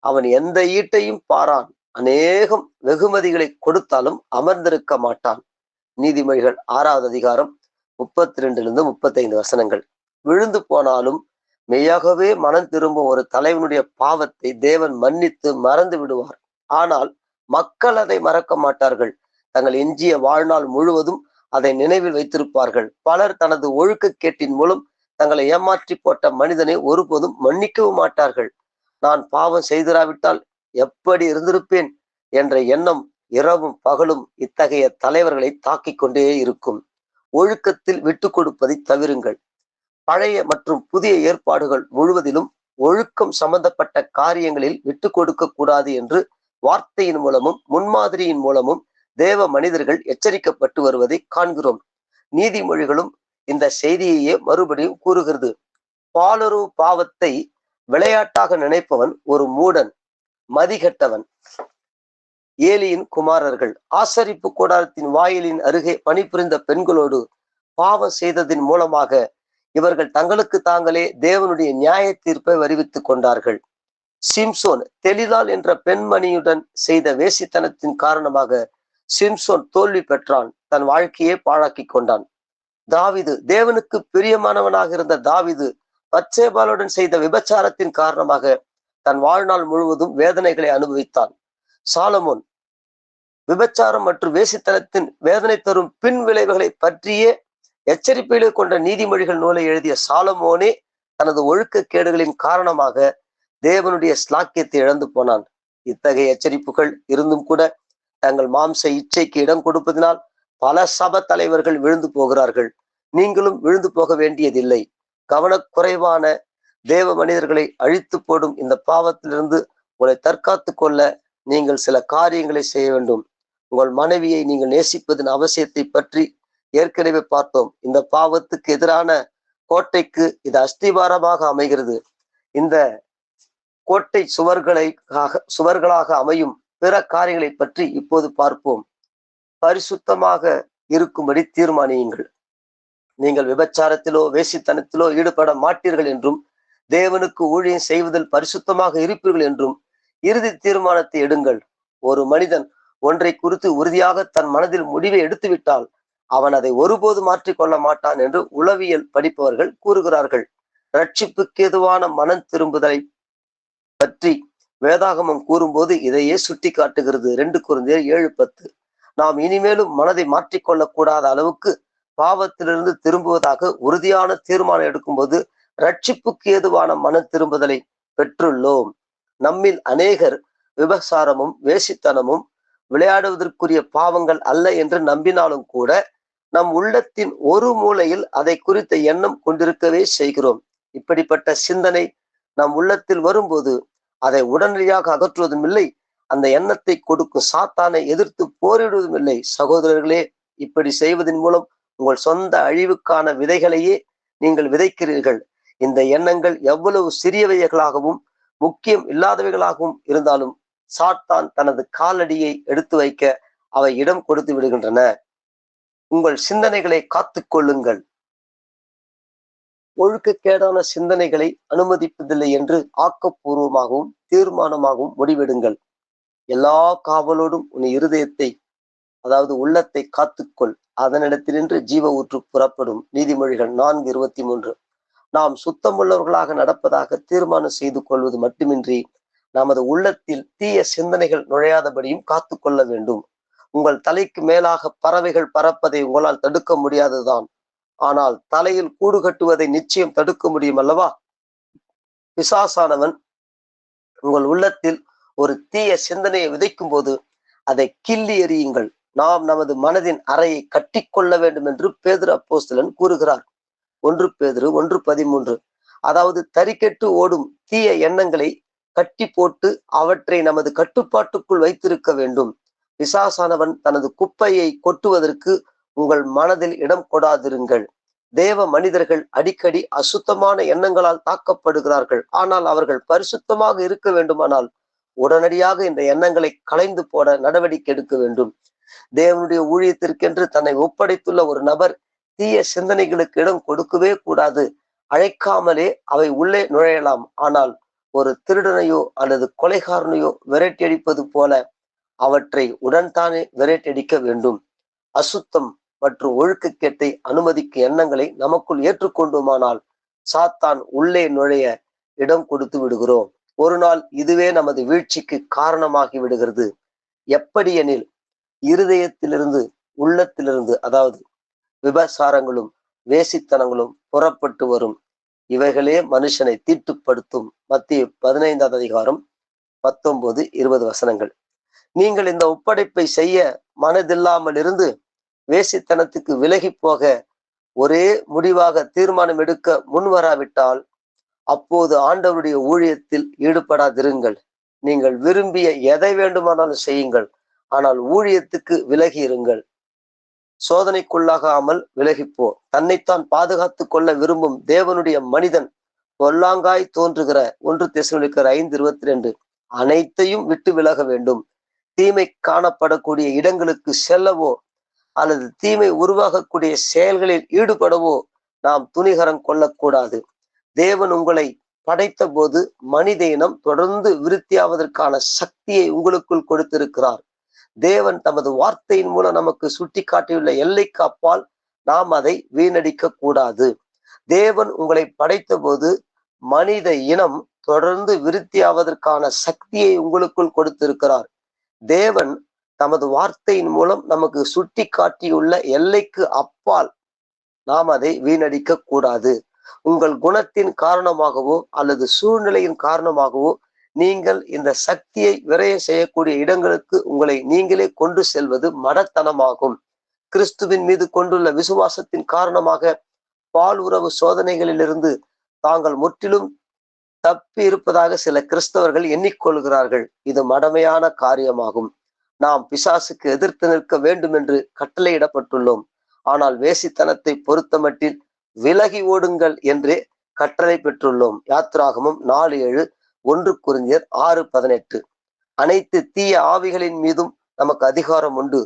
அவன் எந்த ஈட்டையும் பாரான். அநேகம் வெகுமதிகளை கொடுத்தாலும் அமர்ந்திருக்க மாட்டான். நீதிமொழிகள் 6வது அதிகாரம் 32 35 வசனங்கள். விழுந்து போனாலும் மெய்யாகவே மனம் திரும்பும் ஒரு தலைவனுடைய பாவத்தை தேவன் மன்னித்து மறந்து விடுவார். ஆனால் மக்கள் அதை மறக்க மாட்டார்கள். தங்கள் எஞ்சிய வாழ்நாள் முழுவதும் அதை நினைவில் வைத்திருப்பார்கள். பலர் தனது ஒழுக்கக்கேட்டின் மூலம் தங்களை ஏமாற்றி போட்ட மனிதனை ஒருபோதும் மன்னிக்கவும் மாட்டார்கள். நான் பாவம் செய்திராவிட்டால் எப்படி இருந்திருப்பேன் என்ற எண்ணம் இரவும் பகலும் இத்தகைய தலைவர்களை தாக்கிக் கொண்டே இருக்கும். ஒழுக்கத்தில் விட்டு கொடுப்பதை தவிருங்கள். பழைய மற்றும் புதிய ஏற்பாடுகள் முழுவதிலும் ஒழுக்கம் சம்பந்தப்பட்ட காரியங்களில் விட்டு கொடுக்க கூடாது என்று வார்த்தையின் மூலமும் முன்மாதிரியின் மூலமும் தேவ மனிதர்கள் எச்சரிக்கப்பட்டு வருவதை காண்கிறோம். நீதிமொழிகளும் இந்த செய்தியையே மறுபடியும் கூறுகிறது. பாலுறவு பாவத்தை விளையாட்டாக நினைப்பவன் ஒரு மூடன், மதிகெட்டவன். ஏலியின் குமாரர்கள் ஆசரிப்பு கூடாரத்தின் வாயிலின் அருகே பணிபுரிந்த பெண்களோடு பாவம் செய்ததின் மூலமாக இவர்கள் தங்களுக்கு தாங்களே தேவனுடைய நியாய தீர்ப்பை வருவித்துக் கொண்டார்கள். சிம்சோன் தெலிலால் என்ற பெண்மணியுடன் செய்த வேசித்தனத்தின் காரணமாக சிம்சோன் தோல்வி பெற்றான். தன் வாழ்க்கையை பாழாக்கி கொண்டான். தாவீது தேவனுக்கு பிரியமானவனாக இருந்த தாவீது பத்சேபாளுடன் செய்த விபச்சாரத்தின் காரணமாக தன் வாழ்நாள் முழுவதும் வேதனைகளை அனுபவித்தான். சாலமோன் விபச்சாரம் மற்றும் வேசித்தனத்தின் வேதனை தரும் பின் விளைவுகளை பற்றியே எச்சரிப்பிலே கொண்ட நீதிமொழிகள் நூலை எழுதிய சாலமோனே தனது ஒழுக்கக்கேடுகளின் காரணமாக தேவனுடைய ஸ்லாக்கியத்தை இழந்து போனான். இத்தகைய எச்சரிப்புகள் இருந்தும் கூட தங்கள் மாம்ச இச்சைக்கு இடம் கொடுப்பதனால் பல சபை தலைவர்கள் விழுந்து போகிறார்கள். நீங்களும் விழுந்து போக வேண்டியதில்லை. கவனக்குறைவான தேவ மனிதர்களை அழித்து போடும் இந்த பாவத்திலிருந்து உங்களை தற்காத்து கொள்ள நீங்கள் சில காரியங்களை செய்ய வேண்டும். உங்கள் மனைவியை நீங்கள் நேசிப்பதன் அவசியத்தை பற்றி ஏற்கனவே பார்த்தோம். இந்த பாவத்துக்கு எதிரான கோட்டைக்கு இது அஸ்திவாரமாக அமைகிறது. இந்த கோட்டை சுவர்களாக அமையும் பிற காரியங்களை பற்றி இப்போது பார்ப்போம். பரிசுத்தமாக இருக்கும்படி தீர்மானியுங்கள். நீங்கள் விபச்சாரத்திலோ வேசித்தனத்திலோ ஈடுபட மாட்டீர்கள் என்றும் தேவனுக்கு ஊழியம் செய்வதில் பரிசுத்தமாக இருப்பீர்கள் என்றும் இறுதி தீர்மானத்தை எடுங்கள். ஒரு மனிதன் ஒன்றை குறித்து உறுதியாக தன் மனதில் முடிவை எடுத்துவிட்டால் அவன் அதை ஒருபோது மாற்றிக்கொள்ள மாட்டான் என்று உளவியல் படிப்பவர்கள் கூறுகிறார்கள். ரட்சிப்புக்கு ஏதுவான மனம் திரும்புதலை பற்றி வேதாகமம் கூறும்போது இதையே சுட்டி காட்டுகிறது. 2 கொரிந்தியர் 7:10. நாம் இனிமேலும் மனதை மாற்றிக்கொள்ளக் கூடாத அளவுக்கு பாவத்திலிருந்து திரும்புவதாக உறுதியான தீர்மானம் எடுக்கும்போது ரட்சிப்புக்கு ஏதுவான மன திரும்புதலை பெற்றுள்ளோம். நம்மில் அநேகர் விபசாரமும் வேசித்தனமும் விளையாடுவதற்குரிய பாவங்கள் அல்ல என்று நம்பினாலும் கூட நம் உள்ளத்தின் ஒரு மூலையில் அதை குறித்த எண்ணம் கொண்டிருக்கவே செய்கிறோம். இப்படிப்பட்ட சிந்தனை நம் உள்ளத்தில் வரும்போது அதை உடனடியாக அகற்றுவதும் இல்லை. அந்த எண்ணத்தை கொடுக்கும் சாத்தானை எதிர்த்து போரிடுவதும் இல்லை. சகோதரர்களே, இப்படி செய்வதன் மூலம் உங்கள் சொந்த அழிவுக்கான விதைகளையே நீங்கள் விதைக்கிறீர்கள். இந்த எண்ணங்கள் எவ்வளவு சிறியவைகளாகவும் முக்கியம் இல்லாதவைகளாகவும் இருந்தாலும் சாத்தான் தனது காலடியை எடுத்து வைக்க அவை இடம் கொடுத்து விடுகின்றன. உங்கள் சிந்தனைகளை காத்துக் கொள்ளுங்கள். ஒழுக்கக்கேடான சிந்தனைகளை அனுமதிப்பதில்லை என்று ஆக்கப்பூர்வமாகவும் தீர்மானமாகவும் முடிவெடுங்கள். எல்லா காவலோடும் உன் இருதயத்தை, அதாவது உள்ளத்தை காத்துக்கொள், அதனிடத்தினின்று ஜீவ ஊற்று புறப்படும். நீதிமொழிகள் 4:23. நாம் சுத்தமுள்ளவர்களாக நடப்பதாக தீர்மானம் செய்து கொள்வது மட்டுமின்றி நமது உள்ளத்தில் தீய சிந்தனைகள் நுழையாதபடியும் காத்து கொள்ள வேண்டும். உங்கள் தலைக்கு மேலாக பறவைகள் பறப்பதை உங்களால் தடுக்க முடியாதுதான். ஆனால் தலையில் கூடு கட்டுவதை நிச்சயம் தடுக்க முடியும் அல்லவா? பிசாசானவன் உங்கள் உள்ளத்தில் ஒரு தீய சிந்தனையை விதைக்கும் போது அதை கிள்ளி எறியுங்கள். நாம் நமது மனதின் அறையை கட்டிக்கொள்ள வேண்டும் என்று பேதுரு அப்போஸ்தலன் கூறுகிறார். 1 பேதுரு 1:13. அதாவது தறிக்கெட்டு ஓடும் தீய எண்ணங்களை கட்டி போட்டு அவற்றை நமது கட்டுப்பாட்டுக்குள் வைத்திருக்க வேண்டும். பிசாசானவன் தனது குப்பையை கொட்டுவதற்கு உங்கள் மனதில் இடம் கொடாதிருங்கள். தேவ மனிதர்கள் அடிக்கடி அசுத்தமான எண்ணங்களால் தாக்கப்படுகிறார்கள். ஆனால் அவர்கள் பரிசுத்தமாக இருக்க வேண்டுமானால் உடனடியாக இந்த எண்ணங்களை களைந்து போட நடவடிக்கை எடுக்க வேண்டும். தேவனுடைய ஊழியத்திற்கென்று தன்னை ஒப்படைத்துள்ள ஒரு நபர் தீய சிந்தனைகளுக்கு இடம் கொடுக்கவே கூடாது. அழைக்காமலே அவை உள்ளே நுழையலாம். ஆனால் ஒரு திருடனையோ அல்லது கொலைகாரனையோ விரட்டியடிப்பது போல அவற்றை உடன்தானே விரட்டியடிக்க வேண்டும். அசுத்தம் மற்றும் ஒழுக்கக்கேட்டை அனுமதிக்கும் எண்ணங்களை நமக்குள் ஏற்றுக்கொண்டுமானால் சாத்தான் உள்ளே நுழைய இடம் கொடுத்து விடுகிறோம். ஒரு நாள் இதுவே நமது வீழ்ச்சிக்கு காரணமாகி விடுகிறது. எப்படியெனில் இருதயத்திலிருந்து, உள்ளத்திலிருந்து, அதாவது விபசாரங்களும் வேசித்தனங்களும் புறப்பட்டு வரும். இவைகளே மனுஷனை தீட்டுப்படுத்தும். மத்திய 15ஆம் அதிகாரம் 19, 20 வசனங்கள். நீங்கள் இந்த ஒப்படைப்பை செய்ய மனதில்லாமல் இருந்து வேசித்தனத்துக்கு விலகி போக ஒரே முடிவாக தீர்மானம் எடுக்க முன்வராவிட்டால் அப்போது ஆண்டவருடைய ஊழியத்தில் ஈடுபடாதிருங்கள். நீங்கள் விரும்பிய எதை வேண்டுமானாலும் செய்யுங்கள், ஆனால் ஊழியத்துக்கு விலகி இருங்கள். சோதனைக்குள்ளாகாமல் விலகிப்போ. தன்னைத்தான் பாதுகாத்துக் கொள்ள விரும்பும் தேவனுடைய மனிதன் பொல்லாங்காய் தோன்றுகிற 1 தெசலோனிக்கர் 5:22 அனைத்தையும் விட்டு விலக வேண்டும். தீமை காணப்படக்கூடிய இடங்களுக்கு செல்லவோ அல்லது தீமை உருவாகக்கூடிய செயல்களில் ஈடுபடவோ நாம் துணிகரம் கொள்ளக்கூடாது. தேவன் உங்களை படைத்த போது மனித இனம் தொடர்ந்து விருத்தியாவதற்கான சக்தியை உங்களுக்குள் கொடுத்திருக்கிறார். தேவன் தமது வார்த்தையின் மூலம் நமக்கு சுட்டி காட்டியுள்ள எல்லைக்கு அப்பால் நாம் அதை வீணடிக்க கூடாது. தேவன் உங்களை படைத்த போது மனித இனம் தொடர்ந்து விருத்தியாவதற்கான சக்தியை உங்களுக்குள் கொடுத்திருக்கிறார். தேவன் தமது வார்த்தையின் மூலம் நமக்கு சுட்டி காட்டியுள்ள எல்லைக்கு அப்பால் நாம் அதை வீணடிக்க கூடாது. உங்கள் குணத்தின் காரணமாகவோ அல்லது சூழ்நிலையின் காரணமாகவோ நீங்கள் இந்த சக்தியை விரயம் செய்யக்கூடிய இடங்களுக்கு உங்களை நீங்களே கொண்டு செல்வது மடத்தனமாகும். கிறிஸ்துவின் மீது கொண்டுள்ள விசுவாசத்தின் காரணமாக பால் உறவு சோதனைகளிலிருந்து தாங்கள் முற்றிலும் தப்பி இருப்பதாக சில கிறிஸ்தவர்கள் எண்ணிக்கொள்கிறார்கள். இது மடமையான காரியமாகும். நாம் பிசாசுக்கு எதிர்த்து நிற்க வேண்டும் என்று கட்டளையிடப்பட்டுள்ளோம். ஆனால் வேசித்தனத்தை பொறுத்தமட்டில் விலகி ஓடுங்கள் என்றே கட்டளை பெற்றுள்ளோம். யாத்திராகமம் 4:7, 1 கொரிந்தியர் 6:18. அனைத்து தீய ஆவிகளின் மீதும் நமக்கு அதிகாரம் உண்டு.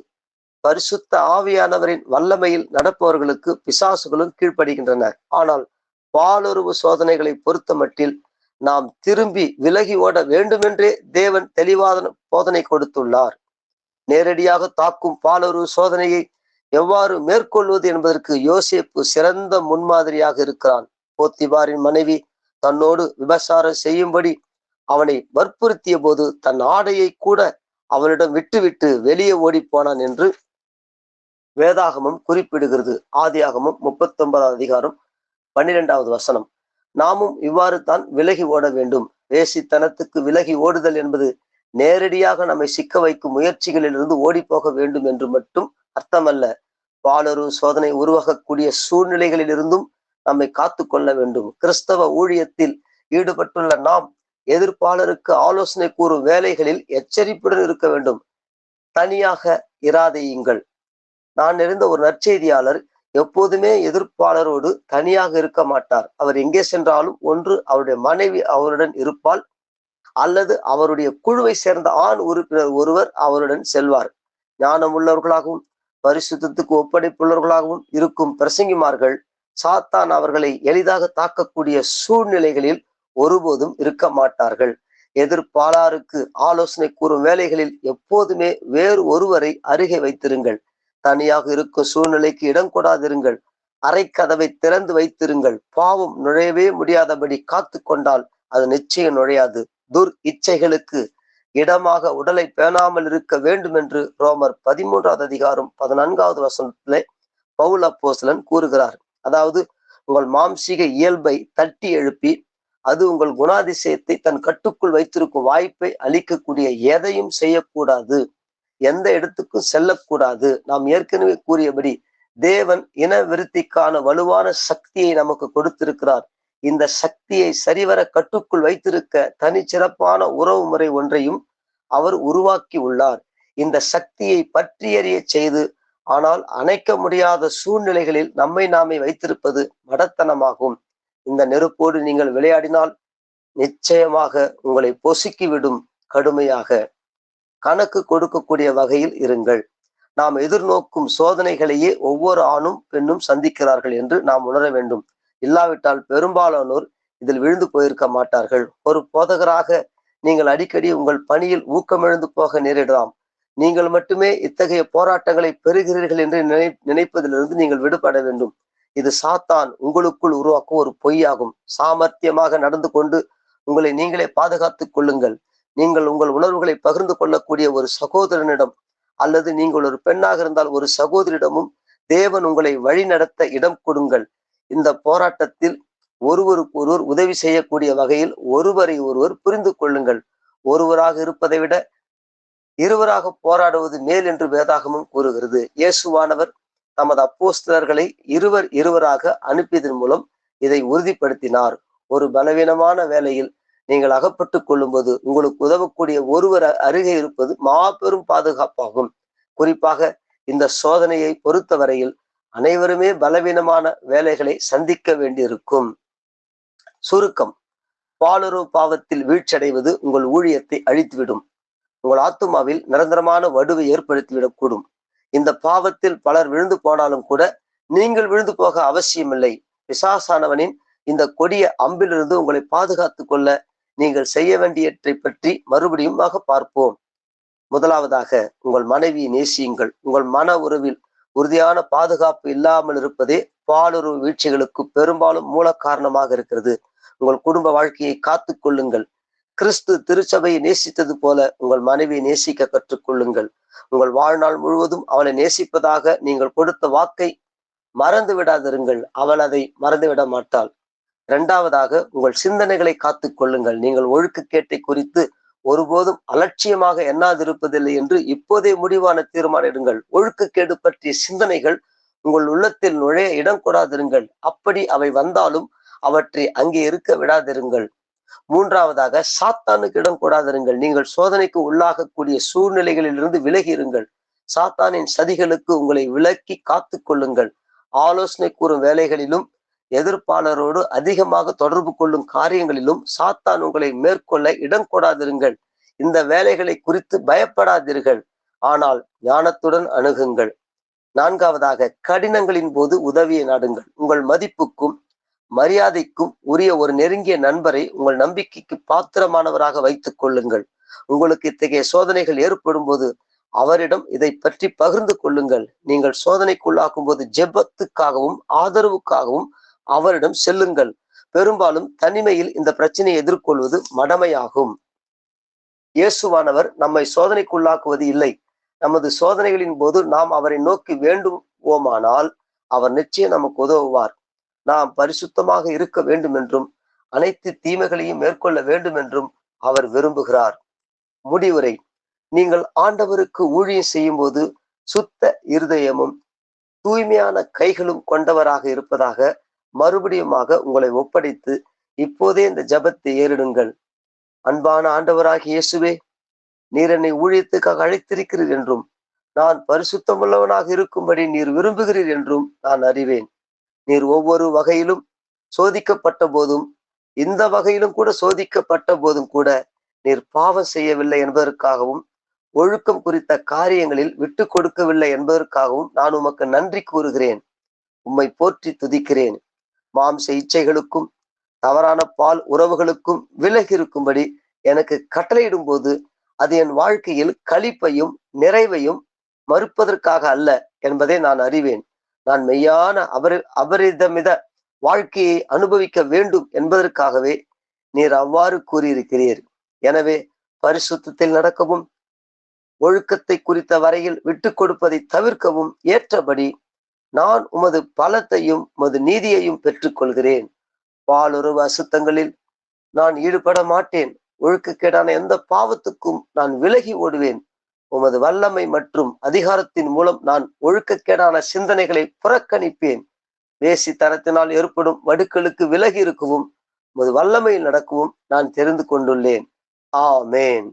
பரிசுத்த ஆவியானவரின் வல்லமையில் நடப்பவர்களுக்கு பிசாசுகளும் கீழ்ப்படுகின்றனர். ஆனால் பாலுறவு சோதனைகளை பொறுத்தமட்டில் நாம் திரும்பி விலகி ஓட வேண்டுமென்றே தேவன் தெளிவான போதனை கொடுத்துள்ளார். நேரடியாக தாக்கும் பாலுறவு சோதனையை எவ்வாறு மேற்கொள்வது என்பதற்கு யோசேப்பு சிறந்த முன்மாதிரியாக இருக்கிறான். போத்திபாரின் மனைவி தன்னோடு விபசாரம் செய்யும்படி அவனை வற்புறுத்திய போது தன் ஆடையை கூட அவனிடம் விட்டுவிட்டு வெளியே ஓடி போனான் என்று வேதாகமம் குறிப்பிடுகிறது. ஆதியாகமம் 39ஆம் அதிகாரம் 12வது வசனம். நாமும் இவ்வாறு தான் விலகி ஓட வேண்டும். வேசித்தனத்துக்கு விலகி ஓடுதல் என்பது நேரடியாக நம்மை சிக்க வைக்கும் முயற்சிகளிலிருந்து ஓடி போக வேண்டும் என்று மட்டும் அர்த்தமல்ல. பாலுறவு சோதனை உருவாகக்கூடிய சூழ்நிலைகளிலிருந்தும் நம்மை காத்து கொள்ள வேண்டும். கிறிஸ்தவ ஊழியத்தில் ஈடுபட்டுள்ள நாம் எதிர்ப்பாளருக்கு ஆலோசனை கூறும் வேலைகளில் எச்சரிப்புடன் இருக்க வேண்டும். தனியாக இராதேயுங்கள். நான் அறிந்த ஒரு நற்செய்தியாளர் எப்போதுமே எதிர்ப்பாளரோடு தனியாக இருக்க மாட்டார். அவர் எங்கே சென்றாலும் ஒன்று அவருடைய மனைவி அவருடன் இருப்பாள், அல்லது அவருடைய குழுவை சேர்ந்த ஆண் உறுப்பினர் ஒருவர் அவருடன் செல்வார். ஞானம் உள்ளவர்களாகவும் பரிசுத்தத்துக்கு ஒப்படைப்புள்ளவர்களாகவும் இருக்கும் பிரசங்கிமார்கள் சாத்தான் அவர்களை எளிதாக தாக்கக்கூடிய சூழ்நிலைகளில் ஒருபோதும் இருக்க மாட்டார்கள். எதிர்ப்பாளருக்கு ஆலோசனை கூறும் வேலைகளில் எப்போதுமே வேறு ஒருவரை அருகே வைத்திருங்கள். தனியாக இருக்கும் சூழ்நிலைக்கு இடம் கொடாதிருங்கள். அரை கதவை திறந்து வைத்திருங்கள். பாவம் நுழையவே முடியாதபடி காத்து கொண்டால் அது நிச்சயம் நுழையாது. துர் இச்சைகளுக்கு இடமாக உடலை பேணாமல் இருக்க வேண்டும் என்று ரோமர் 13ஆம் அதிகாரம் 14வது வசனத்திலே பவுல் அப்போஸ்தலன் கூறுகிறார். அதாவது உங்கள் மாம்சீக இயல்பை தட்டி எழுப்பி அது உங்கள் குணாதிசயத்தை தன் கட்டுக்குள் வைத்திருக்கும் வாய்ப்பை அளிக்கக்கூடிய எதையும் செய்யக்கூடாது. எந்த இடத்துக்கும் செல்லக்கூடாது. நாம் ஏற்கனவே கூறியபடி தேவன் இன விருத்திக்கான வலுவான சக்தியை நமக்கு கொடுத்திருக்கிறார். இந்த சக்தியை சரிவர கட்டுக்குள் வைத்திருக்க தனிச்சிறப்பான உறவு முறை ஒன்றையும் அவர் உருவாக்கி உள்ளார். இந்த சக்தியை பற்றியறிய செய்து ஆனால் அணைக்க முடியாத சூழ்நிலைகளில் நம்மை நாமே வைத்திருப்பது மடத்தனமாகும். இந்த நெருப்போடு நீங்கள் விளையாடினால் நிச்சயமாக உங்களை பொசுக்கிவிடும். கடுமையாக கணக்கு கொடுக்கக்கூடிய வகையில் இருங்கள். நாம் எதிர்நோக்கும் சோதனைகளையே ஒவ்வொரு ஆணும் பெண்ணும் சந்திக்கிறார்கள் என்று நாம் உணர வேண்டும். இல்லாவிட்டால் பெரும்பாலானோர் இதில் விழுந்து போயிருக்க மாட்டார்கள். ஒரு போதகராக நீங்கள் அடிக்கடி உங்கள் பணியில் ஊக்கமிழந்து போக நேரிடலாம். நீங்கள் மட்டுமே இத்தகைய போராட்டங்களை பெறுகிறீர்கள் என்று நினைப்பதிலிருந்து நீங்கள் விடுபட வேண்டும். இது சாத்தான் உங்களுக்குள் உருவாக்கும் ஒரு பொய்யாகும். சாமர்த்தியமாக நடந்து கொண்டு உங்களை நீங்களே பாதுகாத்துக் கொள்ளுங்கள். நீங்கள் உங்கள் உணர்வுகளை பகிர்ந்து கொள்ளக்கூடிய ஒரு சகோதரனிடம் அல்லது நீங்கள் ஒரு பெண்ணாக இருந்தால் ஒரு சகோதரிடமும் தேவன் உங்களை வழி நடத்த இடம் கொடுங்கள். இந்த போராட்டத்தில் ஒருவருக்கு ஒருவர் உதவி செய்யக்கூடிய வகையில் ஒருவரை ஒருவர் புரிந்து கொள்ளுங்கள். ஒருவராக இருப்பதை விட இருவராக போராடுவது மேல் என்று வேதாகமும் கூறுகிறது. இயேசுவானவர் தமது அப்போஸ்தலர்களை இருவராக அனுப்பியதன் மூலம் இதை உறுதிப்படுத்தினார். ஒரு பலவீனமான வேலையில் நீங்கள் அகப்பட்டுக் கொள்ளும்போது உங்களுக்கு உதவக்கூடிய ஒருவர் அருகே இருப்பது மாபெரும் பாதுகாப்பாகும். குறிப்பாக இந்த சோதனையை பொறுத்தவரையில் அனைவருமே பலவீனமான வேலைகளை சந்திக்க வேண்டியிருக்கும். சுருக்கம்: பாலுறவு பாவத்தில் வீழ்ச்சியடைவது உங்கள் ஊழியத்தை அழித்துவிடும். உங்கள் ஆத்துமாவில் நிரந்தரமான வடுவை ஏற்படுத்திவிடக்கூடும். இந்த பாவத்தில் பலர் விழுந்து போனாலும் கூட நீங்கள் விழுந்து போக அவசியமில்லை. பிசாசானவனின் இந்த கொடிய அம்பிலிருந்து உங்களை பாதுகாத்துக் கொள்ள நீங்கள் செய்ய வேண்டியவற்றை பற்றி மறுபடியும் பார்ப்போம். முதலாவதாக, உங்கள் மனைவியை நேசியுங்கள். உங்கள் மன உறவில் உறுதியான பாதுகாப்பு இல்லாமல் இருப்பதே பாலுறவு வீழ்ச்சிகளுக்கு பெரும்பாலும் மூல காரணமாக இருக்கிறது. உங்கள் குடும்ப வாழ்க்கையை காத்து கொள்ளுங்கள். கிறிஸ்து திருச்சபையை நேசித்தது போல உங்கள் மனைவியை நேசிக்க கற்றுக்கொள்ளுங்கள். உங்கள் வாழ்நாள் முழுவதும் அவளை நேசிப்பதாக நீங்கள் கொடுத்த வாக்கை மறந்து விடாதிருங்கள். அவள் அதை மறந்துவிட மாட்டாள். இரண்டாவதாக, உங்கள் சிந்தனைகளை காத்து கொள்ளுங்கள். நீங்கள் ஒழுக்கக்கேட்டை குறித்து ஒருபோதும் அலட்சியமாக எண்ணாதிருப்பதில்லை என்று இப்போதே முடிவான தீர்மானிடுங்கள். ஒழுக்கக்கேடு பற்றிய சிந்தனைகள் உங்கள் உள்ளத்தில் நுழைய இடம் கொடாதிருங்கள். அப்படி அவை வந்தாலும் அவற்றை அங்கே இருக்க விடாதிருங்கள். மூன்றாவதாக, சாத்தானுக்கு இடம் கொடாதிருங்கள். நீங்கள் சோதனைக்கு உள்ளாகக்கூடிய சூழ்நிலைகளிலிருந்து விலகி இருங்கள். சாத்தானின் சதிகளுக்கு உங்களை விலக்கி காத்து கொள்ளுங்கள். ஆலோசனை கூறும் வேலைகளிலும் எதிர்ப்பாளரோடு அதிகமாக தொடர்பு கொள்ளும் காரியங்களிலும் சாத்தான் உங்களை மேற்கொள்ள இடம் கொடாதிருங்கள். இந்த வேலைகளை குறித்து பயப்படாதீர்கள், ஆனால் ஞானத்துடன் அணுகுங்கள். நான்காவதாக, கடினங்களின் போது உதவியை நாடுங்கள். உங்கள் மதிப்புக்கும் மரியாதைக்கும் உரிய ஒரு நெருங்கிய நண்பரை உங்கள் நம்பிக்கைக்கு பாத்திரமானவராக வைத்துக் கொள்ளுங்கள். உங்களுக்கு இத்தகைய சோதனைகள் ஏற்படும் போது அவரிடம் இதை பற்றி பகிர்ந்து கொள்ளுங்கள். நீங்கள் சோதனைக்குள்ளாக்கும் போது ஜெபத்துக்காகவும் ஆதரவுக்காகவும் அவரிடம் செல்லுங்கள். பெரும்பாலும் தனிமையில் இந்த பிரச்சனையை எதிர்கொள்வது மடமையாகும். இயேசுவானவர் நம்மை சோதனைக்குள்ளாக்குவது இல்லை. நமது சோதனைகளின் போது நாம் அவரை நோக்கி வேண்டுவோமானால் அவர் நிச்சயம் நமக்கு உதவுவார். நாம் பரிசுத்தமாக இருக்க வேண்டும் என்றும் அனைத்து தீமைகளையும் மேற்கொள்ள வேண்டும் என்றும் அவர் விரும்புகிறார். முடிவுரை: நீங்கள் ஆண்டவருக்கு ஊழியம் செய்யும் போது சுத்த இருதயமும் தூய்மையான கைகளும் கொண்டவராக இருப்பதாக மறுபடியுமாக உங்களை ஒப்படைத்து இப்போதே இந்த ஜெபத்தை ஏறிடுங்கள். அன்பான ஆண்டவராகிய இயேசுவே, நீர் என்னை ஊழியத்துக்காக அழைத்திருக்கிறீர் என்றும் நான் பரிசுத்தமுள்ளவனாக இருக்கும்படி நீர் விரும்புகிறீர் என்றும் நான் அறிவேன். நீர் ஒவ்வொரு வகையிலும் சோதிக்கப்பட்ட போதும், இந்த வகையிலும் கூட சோதிக்கப்பட்ட போதும் கூட நீர் பாவம் செய்யவில்லை என்பதற்காகவும் ஒழுக்கம் குறித்த காரியங்களில் விட்டு கொடுக்கவில்லை என்பதற்காகவும் நான் உமக்கு நன்றி கூறுகிறேன். உம்மை போற்றி துதிக்கிறேன். மாம்ச இச்சைகளுக்கும் தவறான பால் உறவுகளுக்கும் விலகி இருக்கும்படி எனக்கு கட்டளையிடும் போது அது என் வாழ்க்கையில் களிப்பையும் நிறைவையும் மறுப்பதற்காக அல்ல என்பதை நான் அறிவேன். நான் மெய்யான அபரிதமித வாழ்க்கையை அனுபவிக்க வேண்டும் என்பதற்காகவே நீர் அவ்வாறு கூறியிருக்கிறீர். எனவே பரிசுத்தத்தில் நடக்கவும் ஒழுக்கத்தை குறித்த வரையில் விட்டு கொடுப்பதை தவிர்க்கவும் ஏற்றபடி நான் உமது பலத்தையும் உமது நீதியையும் பெற்றுக்கொள்கிறேன். பாலுறவு அசுத்தங்களில் நான் ஈடுபட மாட்டேன். ஒழுக்கக்கேடான எந்த பாவத்துக்கும் நான் விலகி ஓடுவேன். உமது வல்லமை மற்றும் அதிகாரத்தின் மூலம் நான் ஒழுக்கக்கேடான சிந்தனைகளை புறக்கணிப்பேன். வேசித்தனத்தினால் ஏற்படும் வடுக்களுக்கு விலகி இருக்கவும் உமது வல்லமையில் நடக்கவும் நான் தெரிந்து கொண்டுள்ளேன். ஆமேன்.